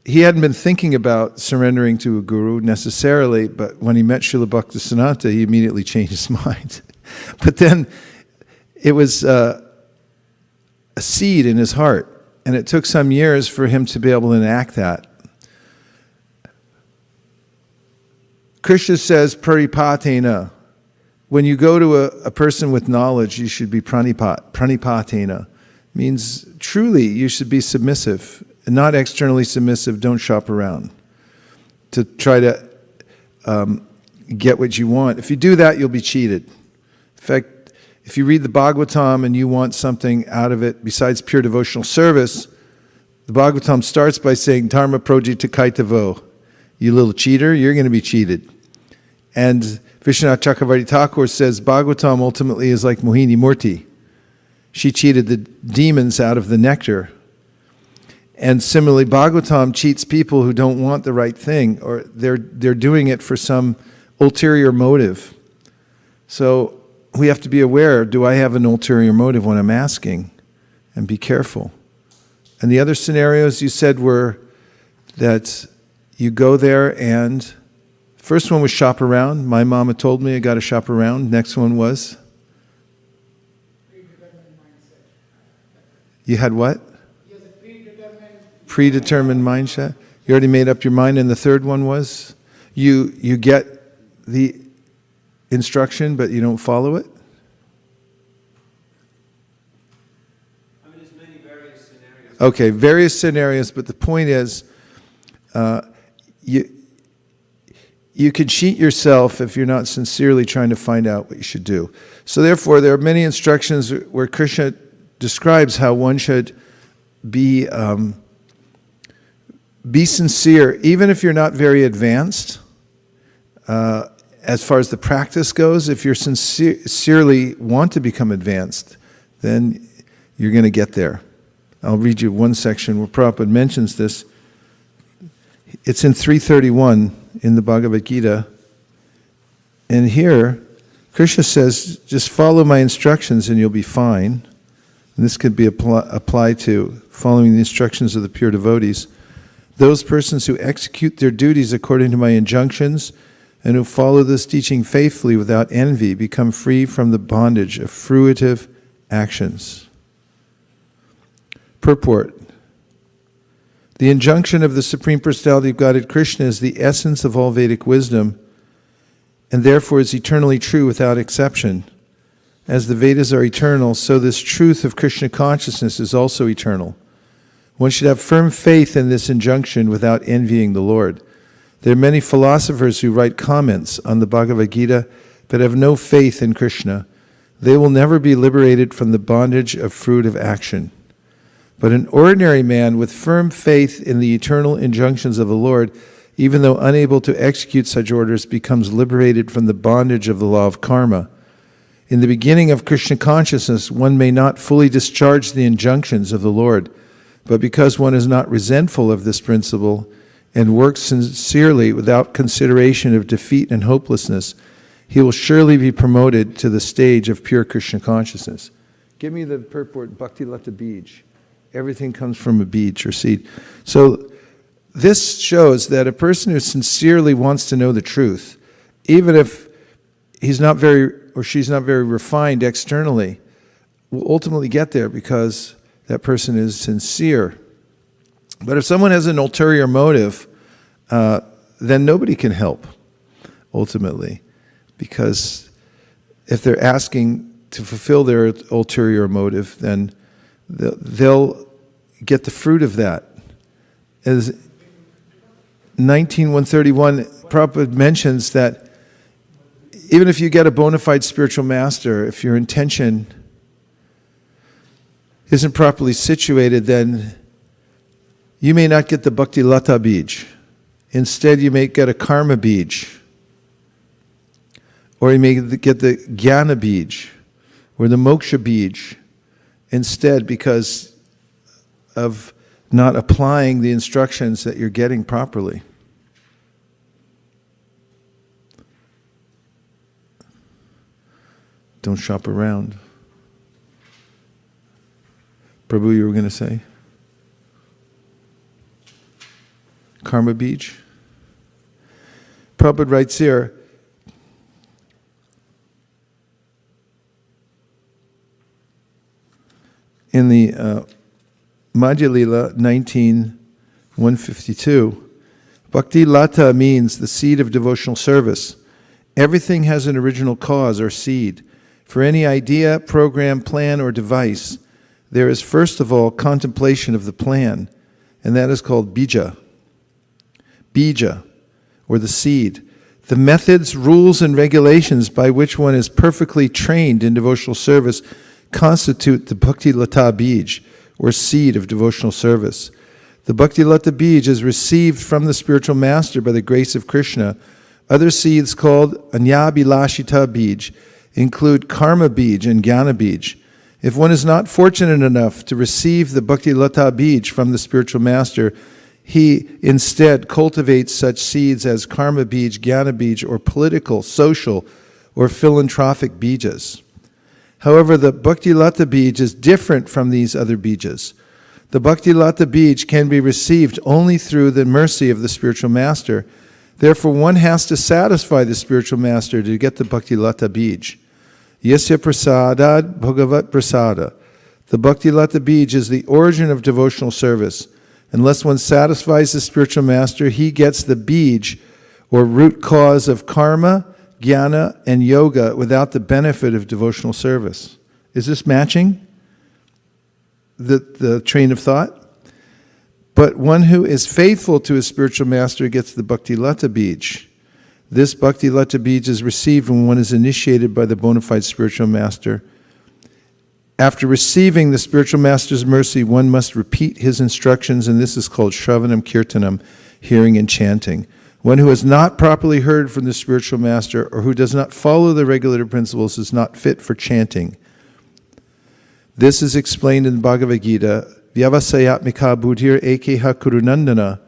he hadn't been thinking about surrendering to a guru necessarily, but when he met Srila Bhaktisiddhanta, he immediately changed his mind. But then it was a seed in his heart, and it took some years for him to be able to enact that. Krishna says, paripatena. When you go to a person with knowledge, you should be pranipatena. Means truly you should be submissive, and not externally submissive. Don't shop around to try to get what you want. If you do that, you'll be cheated. In fact, if you read the Bhagavatam and you want something out of it besides pure devotional service, the Bhagavatam starts by saying, Dharma projita kaitavo. You little cheater, you're going to be cheated. And Vishwanath Chakravarti Thakur says Bhagavatam ultimately is like Mohini Murti. She cheated the demons out of the nectar. And similarly, Bhagavatam cheats people who don't want the right thing, or they're doing it for some ulterior motive. So we have to be aware, do I have an ulterior motive when I'm asking? And be careful. And the other scenarios you said were that you go there and first one was shop around. My mama told me I got to shop around. Next one was? You had what? Predetermined mindset. You already made up your mind. And the third one was? You get the instruction, but you don't follow it? I mean, there's many various scenarios. Okay, various scenarios, but the point is, you can cheat yourself if you're not sincerely trying to find out what you should do. So therefore, there are many instructions where Krishna describes how one should be sincere, even if you're not very advanced. As far as the practice goes, if you sincerely want to become advanced, then you're going to get there. I'll read you one section where Prabhupada mentions this. It's in 331 in the Bhagavad Gita. And here, Krishna says, just follow my instructions and you'll be fine. And this could be applied to following the instructions of the pure devotees. Those persons who execute their duties according to my injunctions and who follow this teaching faithfully without envy become free from the bondage of fruitive actions. Purport. The injunction of the Supreme Personality of Godhead Krishna is the essence of all Vedic wisdom and therefore is eternally true without exception. As the Vedas are eternal, so this truth of Krishna consciousness is also eternal. One should have firm faith in this injunction without envying the Lord. There are many philosophers who write comments on the Bhagavad Gita but have no faith in Krishna. They will never be liberated from the bondage of fruit of action. But an ordinary man with firm faith in the eternal injunctions of the Lord, even though unable to execute such orders, becomes liberated from the bondage of the law of karma. In the beginning of Krishna consciousness, one may not fully discharge the injunctions of the Lord, but because one is not resentful of this principle and works sincerely without consideration of defeat and hopelessness, he will surely be promoted to the stage of pure Krishna consciousness. Give me the purport, Bhakti-lata-bija. Everything comes from a beach or seed. So this shows that a person who sincerely wants to know the truth, even if he's not very or she's not very refined externally, will ultimately get there because that person is sincere. But if someone has an ulterior motive, then nobody can help, ultimately, because if they're asking to fulfill their ulterior motive, then they'll get the fruit of that. As 19:131, Prabhupada mentions that even if you get a bona fide spiritual master, if your intention isn't properly situated, then you may not get the Bhakti-lata-bija. Instead, you may get a karma-bija. Or you may get the jnana-bija or the moksha-bija instead, because of not applying the instructions that you're getting properly. Don't shop around. Prabhu, you were going to say? Karma Beach. Prabhupada writes here, in the Madhya Lila 19:152, Bhakti-lata means the seed of devotional service. Everything has an original cause or seed. For any idea, program, plan, or device, there is first of all contemplation of the plan, and that is called bija. Bija, or the seed. The methods, rules, and regulations by which one is perfectly trained in devotional service constitute the Bhakti-lata-bija, or seed of devotional service. The Bhakti-lata-bija is received from the spiritual master by the grace of Krishna. Other seeds called anyabhilashita-bija include karma-bija and jnana-bija. If one is not fortunate enough to receive the Bhakti-lata-bija from the spiritual master, he instead cultivates such seeds as karma-bija, jnana-bija, or political, social, or philanthropic bijas. However, the Bhakti-lata-bija is different from these other bijas. The Bhakti-lata-bija can be received only through the mercy of the spiritual master. Therefore, one has to satisfy the spiritual master to get the Bhakti-lata-bija. Yasya prasadad bhagavat prasada. The Bhakti-lata-bija is the origin of devotional service. Unless one satisfies the spiritual master, he gets the bij, or root cause of karma, jnana, and yoga without the benefit of devotional service. Is this matching the train of thought? But one who is faithful to his spiritual master gets the Bhakti-lata-bija. This Bhakti-lata-bija is received when one is initiated by the bona fide spiritual master. After receiving the spiritual master's mercy, one must repeat his instructions, and this is called Shravanam Kirtanam, hearing and chanting. One who has not properly heard from the spiritual master or who does not follow the regulative principles is not fit for chanting. This is explained in the Bhagavad Gita, Vyavasayatmika buddhir ekeha kurunandana.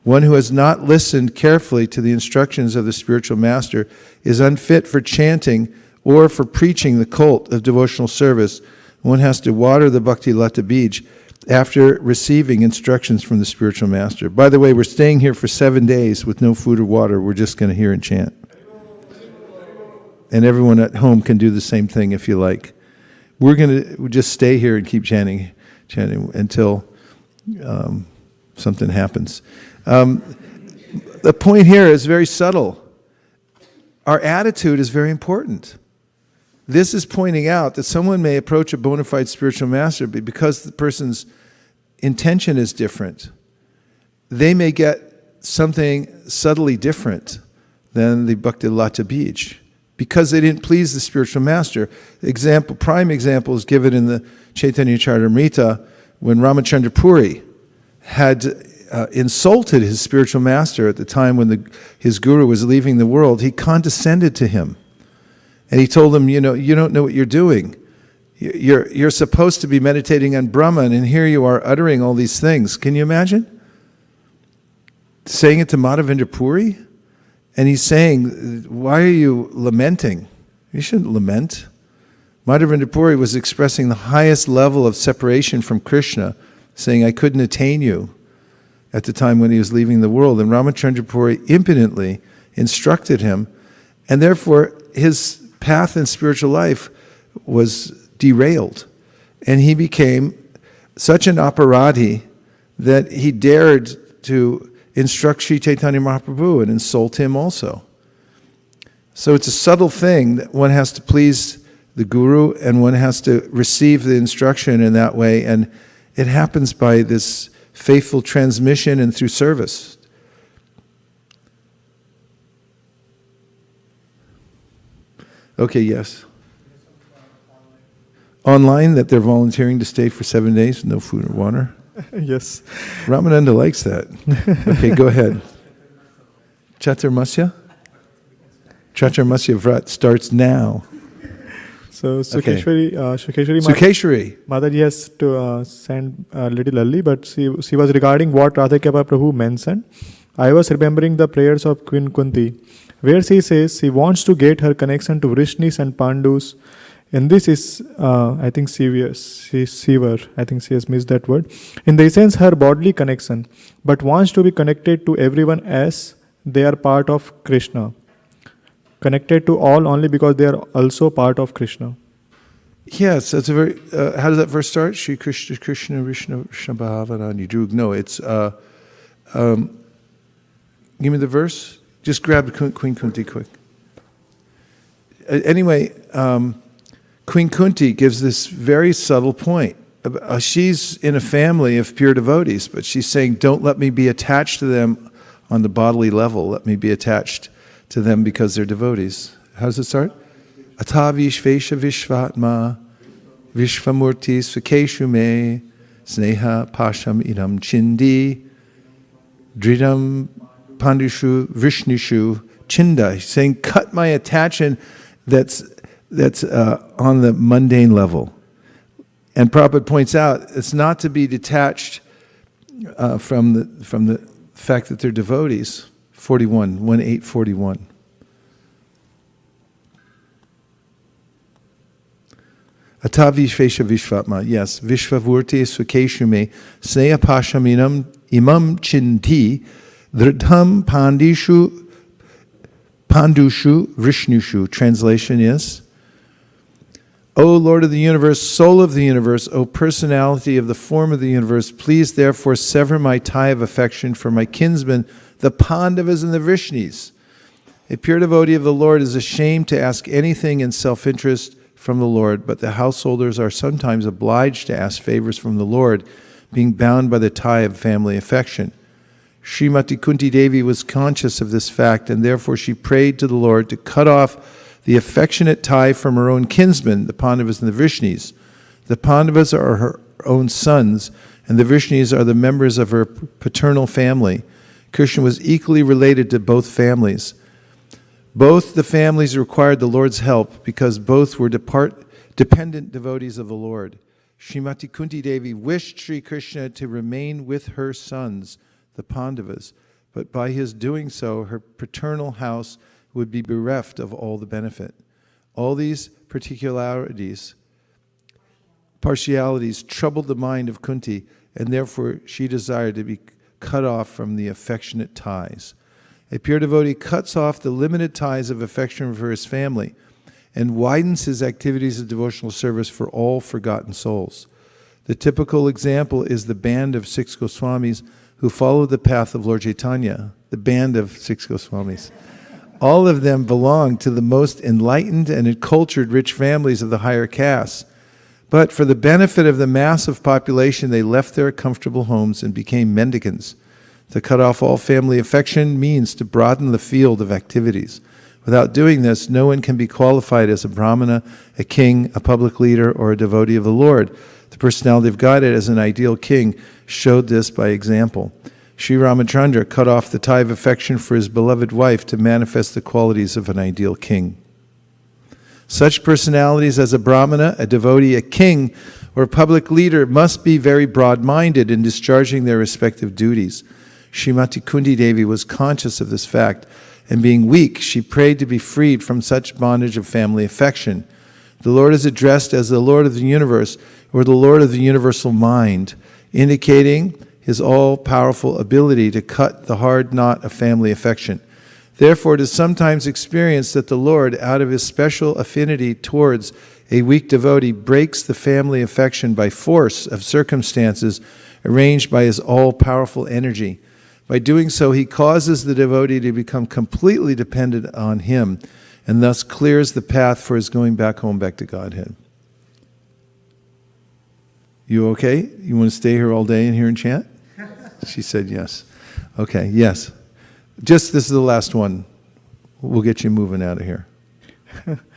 One who has not listened carefully to the instructions of the spiritual master is unfit for chanting or for preaching the cult of devotional service. One has to water the Bhakti-lata-bija after receiving instructions from the spiritual master. By the way, we're staying here for 7 days with no food or water. We're just going to hear and chant. And everyone at home can do the same thing if you like. We're going to just stay here and keep chanting until something happens. The point here is very subtle. Our attitude is very important. This is pointing out that someone may approach a bona fide spiritual master, but because the person's intention is different, they may get something subtly different than the Bhakti-lata-bija because they didn't please the spiritual master. Prime example is given in the Chaitanya Charitamrita when Ramachandra Puri had insulted his spiritual master at the time when his guru was leaving the world. He condescended to him. And he told him, you don't know what you're doing. You're supposed to be meditating on Brahman, and here you are uttering all these things. Can you imagine? Saying it to Madhavendra Puri? And he's saying, why are you lamenting? You shouldn't lament. Madhavendra Puri was expressing the highest level of separation from Krishna, saying, I couldn't attain you at the time when he was leaving the world. And Ramachandra Puri impudently instructed him, and therefore his path in spiritual life was derailed. And he became such an aparadhi that he dared to instruct Sri Chaitanya Mahaprabhu and insult him also. So it's a subtle thing that one has to please the guru and one has to receive the instruction in that way, and it happens by this faithful transmission and through service. Okay, yes. Online, that they're volunteering to stay for 7 days with no food or water. Yes. Ramananda likes that. Okay, go ahead. Chaturmasya? Chaturmasya Vrat starts now. So Sukeshwari, Sukeshwari. Mataji has to send a little early, but she was regarding what Radhikapa Prabhu mentioned. I was remembering the prayers of Queen Kunti, where she says she wants to get her connection to Vrishnis and Pandus. And this is, I think, Sivar. I think she has missed that word. In the essence, her bodily connection, but wants to be connected to everyone as they are part of Krishna. Connected to all only because they are also part of Krishna. Yes, that's a very. How does that verse start? Shri Krishna Krishna Vishnu Shabhavanani Drug. No, it's. Give me the verse. Just grab Queen Kunti quick. Anyway, Queen Kunti gives this very subtle point. She's in a family of pure devotees, but she's saying, don't let me be attached to them on the bodily level. Let me be attached to them because they're devotees. How does it start? Atavishvesha Vishvatma Vishvamurti Svakeshu me Sneha Pasham Idam Chindi Dridam Pandushu Vrishnishu Chinda. He's saying, cut my attachment that's on the mundane level. And Prabhupada points out, it's not to be detached from the fact that they're devotees. 1841. Atavishvesha Vishvatma. Yes. Vishvavurti Svakeshume Sneha Pashaminam Imam Chinti Dridham Pandushu Vrishnushu. Translation is, O Lord of the universe, soul of the universe, O personality of the form of the universe, please therefore sever my tie of affection for my kinsmen, the Pandavas and the Vrishnis. A pure devotee of the Lord is ashamed to ask anything in self-interest from the Lord, but the householders are sometimes obliged to ask favors from the Lord, being bound by the tie of family affection. Srimati Kunti Devi was conscious of this fact, and therefore she prayed to the Lord to cut off the affectionate tie from her own kinsmen, the Pandavas and the Vrishnis. The Pandavas are her own sons, and the Vrishnis are the members of her paternal family. Krishna was equally related to both families. Both the families required the Lord's help because both were dependent devotees of the Lord. Srimati Kunti Devi wished Sri Krishna to remain with her sons, the Pandavas, but by his doing so, her paternal house would be bereft of all the benefit. All these partialities troubled the mind of Kunti, and therefore she desired to be cut off from the affectionate ties. A pure devotee cuts off the limited ties of affection for his family and widens his activities of devotional service for all forgotten souls. The typical example is the band of 6 Goswamis who followed the path of Lord Chaitanya, the band of 6 Goswamis. All of them belong to the most enlightened and cultured rich families of the higher castes. But for the benefit of the massive population, they left their comfortable homes and became mendicants. To cut off all family affection means to broaden the field of activities. Without doing this, no one can be qualified as a Brahmana, a king, a public leader, or a devotee of the Lord. The personality of Godhead as an ideal king showed this by example. Sri Ramachandra cut off the tie of affection for his beloved wife to manifest the qualities of an ideal king. Such personalities as a Brahmana, a devotee, a king, or a public leader must be very broad-minded in discharging their respective duties. Srimati Kunti Devi was conscious of this fact, and being weak, she prayed to be freed from such bondage of family affection. The Lord is addressed as the Lord of the universe, or the Lord of the universal mind, indicating his all-powerful ability to cut the hard knot of family affection. Therefore, it is sometimes experienced that the Lord, out of his special affinity towards a weak devotee, breaks the family affection by force of circumstances arranged by his all-powerful energy. By doing so, he causes the devotee to become completely dependent on him, and thus clears the path for his going back home, back to Godhead. You okay? You want to stay here all day and hear and chant? She said yes. Okay, yes. Just this is the last one. We'll get you moving out of here.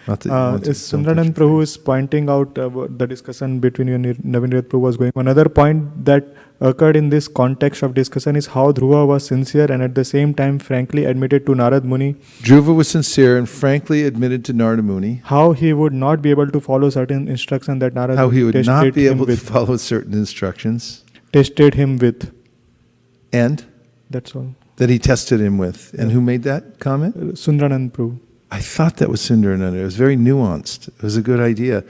Sundaranand Prabhu is pointing out the discussion between you and Navindra Prabhu was going. Another point that occurred in this context of discussion is how Dhruva was sincere and at the same time frankly admitted to Narad Muni. Dhruva was sincere and frankly admitted to Narada Muni. How he would not be able to follow certain instructions that Narad How he would not be able to with. follow certain instructions. Tested him with. And? That's all. That he tested him with. And who made that comment? Sundaranand Prabhu. I thought that was Sundarananda. It was very nuanced. It was a good idea.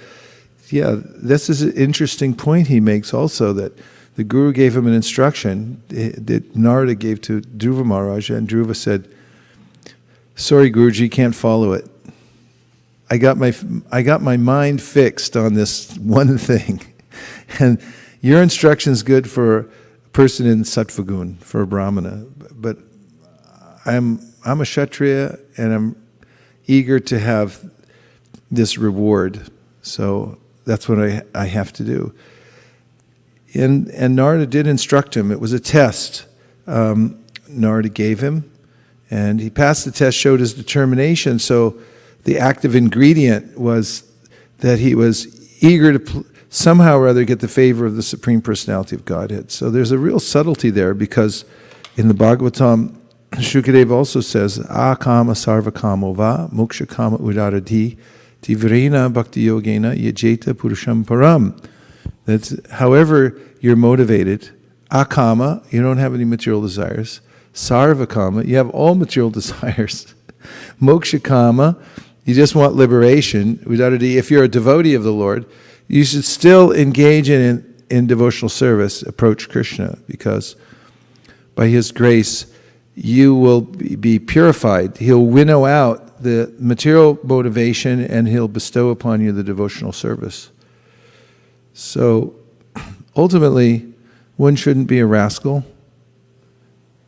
Yeah, this is an interesting point he makes also, that the Guru gave him an instruction that Narada gave to Dhruva Maharaja, and Dhruva said, sorry Guruji, can't follow it. I got my mind fixed on this one thing. And your instruction's good for a person in Sattva-gun, for a Brahmana. But I'm a Kshatriya, and I'm eager to have this reward. So that's what I have to do. And Narada did instruct him. It was a test Narada gave him. And he passed the test, showed his determination. So the active ingredient was that he was eager to somehow or other get the favor of the Supreme Personality of Godhead. So there's a real subtlety there, because in the Bhagavatam, Shukadeva also says, akama sarva kamo va moksha kama udaradi tivrena bhakti yogena yajeta purusham param. That's however you're motivated. Akama, you don't have any material desires. Sarva kama, you have all material desires. Moksha kama, you just want liberation. Udaradi, if you're a devotee of the Lord, you should still engage in devotional service, approach Krishna, because by His grace, you will be purified. He'll winnow out the material motivation and He'll bestow upon you the devotional service. So, ultimately, one shouldn't be a rascal.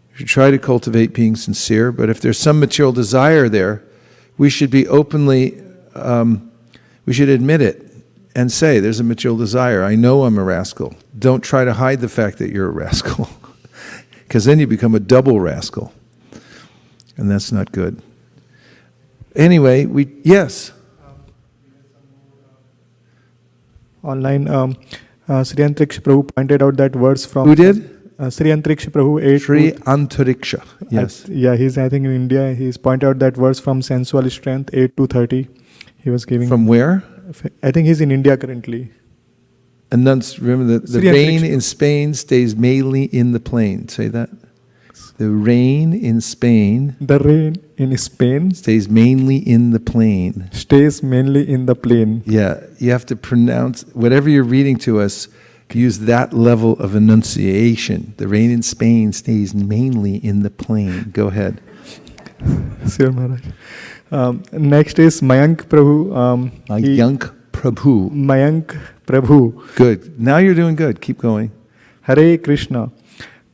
You should try to cultivate being sincere, but if there's some material desire there, we should be openly, we should admit it and say, there's a material desire. I know I'm a rascal. Don't try to hide the fact that you're a rascal. Because then you become a double rascal. And that's not good. Anyway, yes? Online, Sri Antriksha Prabhu pointed out that verse from... Who did? Sri Antriksha Prabhu 8... Sri Antariksha, yes. He's I think in India. He's pointed out that verse from Sensual Strength 8 to 30. He was giving... From where? I think he's in India currently. And then remember, the rain in Spain stays mainly in the plain. Say that. The rain in Spain. The rain in Spain stays mainly in the plain. Stays mainly in the plain. Yeah, you have to pronounce whatever you're reading to us. Use that level of enunciation. The rain in Spain stays mainly in the plain. Go ahead. Sure, Maharaj. Next is Mayank Prabhu. Mayank Prabhu. Mayank Prabhu. Good. Now you're doing good. Keep going. Hare Krishna.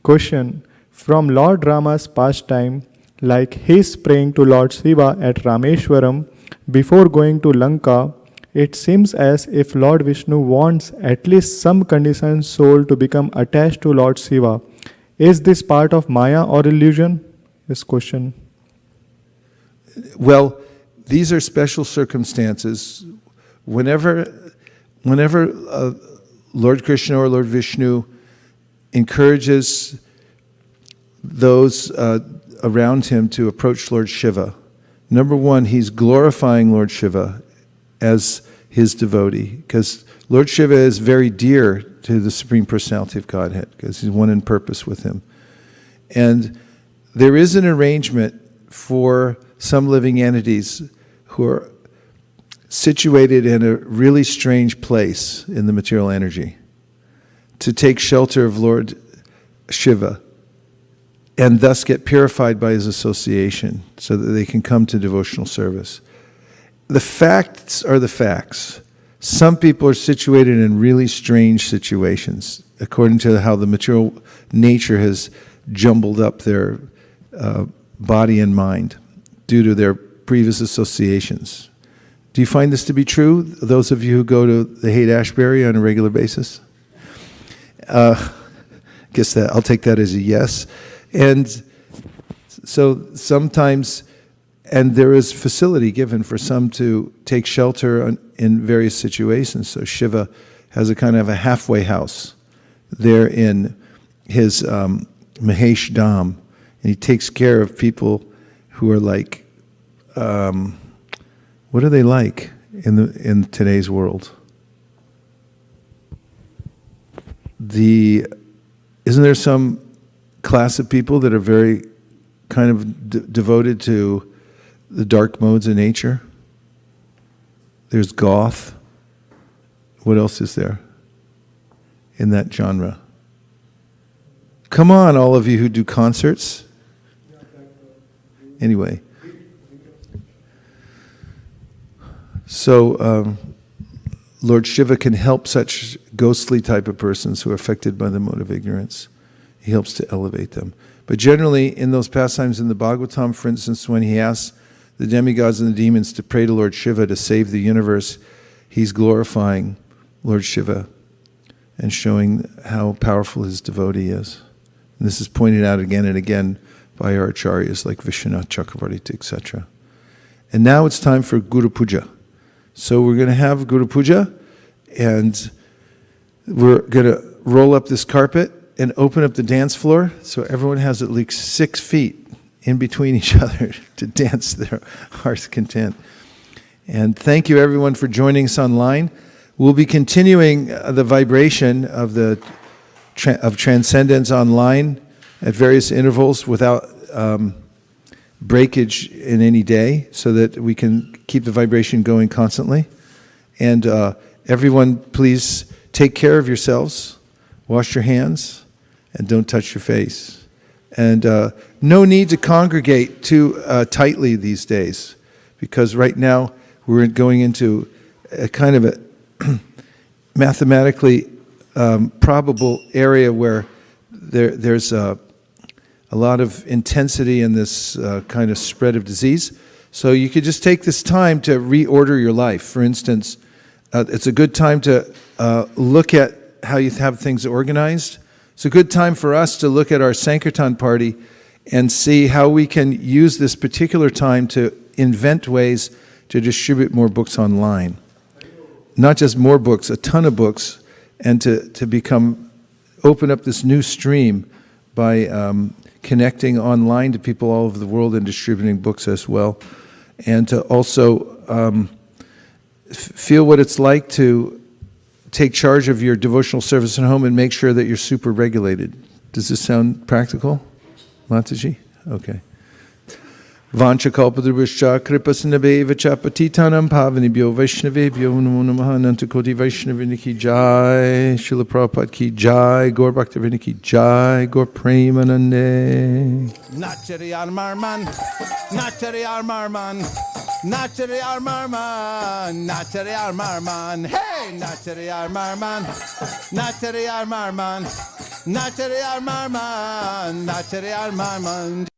Question. From Lord Rama's pastime, like his praying to Lord Shiva at Rameshwaram before going to Lanka, it seems as if Lord Vishnu wants at least some conditioned soul to become attached to Lord Shiva. Is this part of Maya or illusion? This question. Well, these are special circumstances. Whenever Lord Krishna or Lord Vishnu encourages those around him to approach Lord Shiva, number one, he's glorifying Lord Shiva as his devotee, because Lord Shiva is very dear to the Supreme Personality of Godhead, because he's one in purpose with him. And there is an arrangement for some living entities who are situated in a really strange place in the material energy to take shelter of Lord Shiva and thus get purified by his association so that they can come to devotional service. The facts are the facts. Some people are situated in really strange situations according to how the material nature has jumbled up their body and mind due to their previous associations. Do you find this to be true, those of you who go to the Haight-Ashbury on a regular basis? Guess that I'll take that as a yes. And so sometimes, and there is facility given for some to take shelter in various situations. So Shiva has a kind of a halfway house there in his Mahesh Dham, and he takes care of people who are like, what are they like in today's world? Isn't there some class of people that are very kind of devoted to the dark modes of nature? There's goth. What else is there in that genre? Come on, all of you who do concerts. Anyway. So Lord Shiva can help such ghostly type of persons who are affected by the mode of ignorance. He helps to elevate them. But generally, in those pastimes in the Bhagavatam, for instance, when he asks the demigods and the demons to pray to Lord Shiva to save the universe, he's glorifying Lord Shiva and showing how powerful his devotee is. And this is pointed out again and again by our acharyas like Vishwanath Chakravarti, etc. And now it's time for Guru Puja. So we're going to have Guru Puja, and we're going to roll up this carpet and open up the dance floor so everyone has at least 6 feet in between each other to dance their heart's content. And thank you everyone for joining us online. We'll be continuing the vibration of of transcendence online at various intervals without breakage in any day, so that we can keep the vibration going constantly. And everyone, please take care of yourselves, wash your hands, and don't touch your face. And no need to congregate too tightly these days, because right now we're going into a kind of a mathematically probable area where there's a lot of intensity in this kind of spread of disease. So you could just take this time to reorder your life. For instance, it's a good time to look at how you have things organized. It's a good time for us to look at our Sankirtan party and see how we can use this particular time to invent ways to distribute more books online. Not just more books, a ton of books, and to open up this new stream by connecting online to people all over the world and distributing books as well. And to also feel what it's like to take charge of your devotional service at home and make sure that you're super regulated. Does this sound practical, Mataji? Okay. Vancha kalpadrubhascha kripasinabhevacha patitanam pavanibhyo vaishnavebhyo namo namaha nantakoti vaishnaviniki ki jai, Srila Prabhupada ki jai, Gaur Bhaktivinoda ki jai, Gaur Premanande. Nachari Armarman, Nachari Armarman, Nachari Armarman, Nachari Armarman, hey, Nachari Armarman, Nachari Armarman, Nachari Armarman, Nachari Armarman.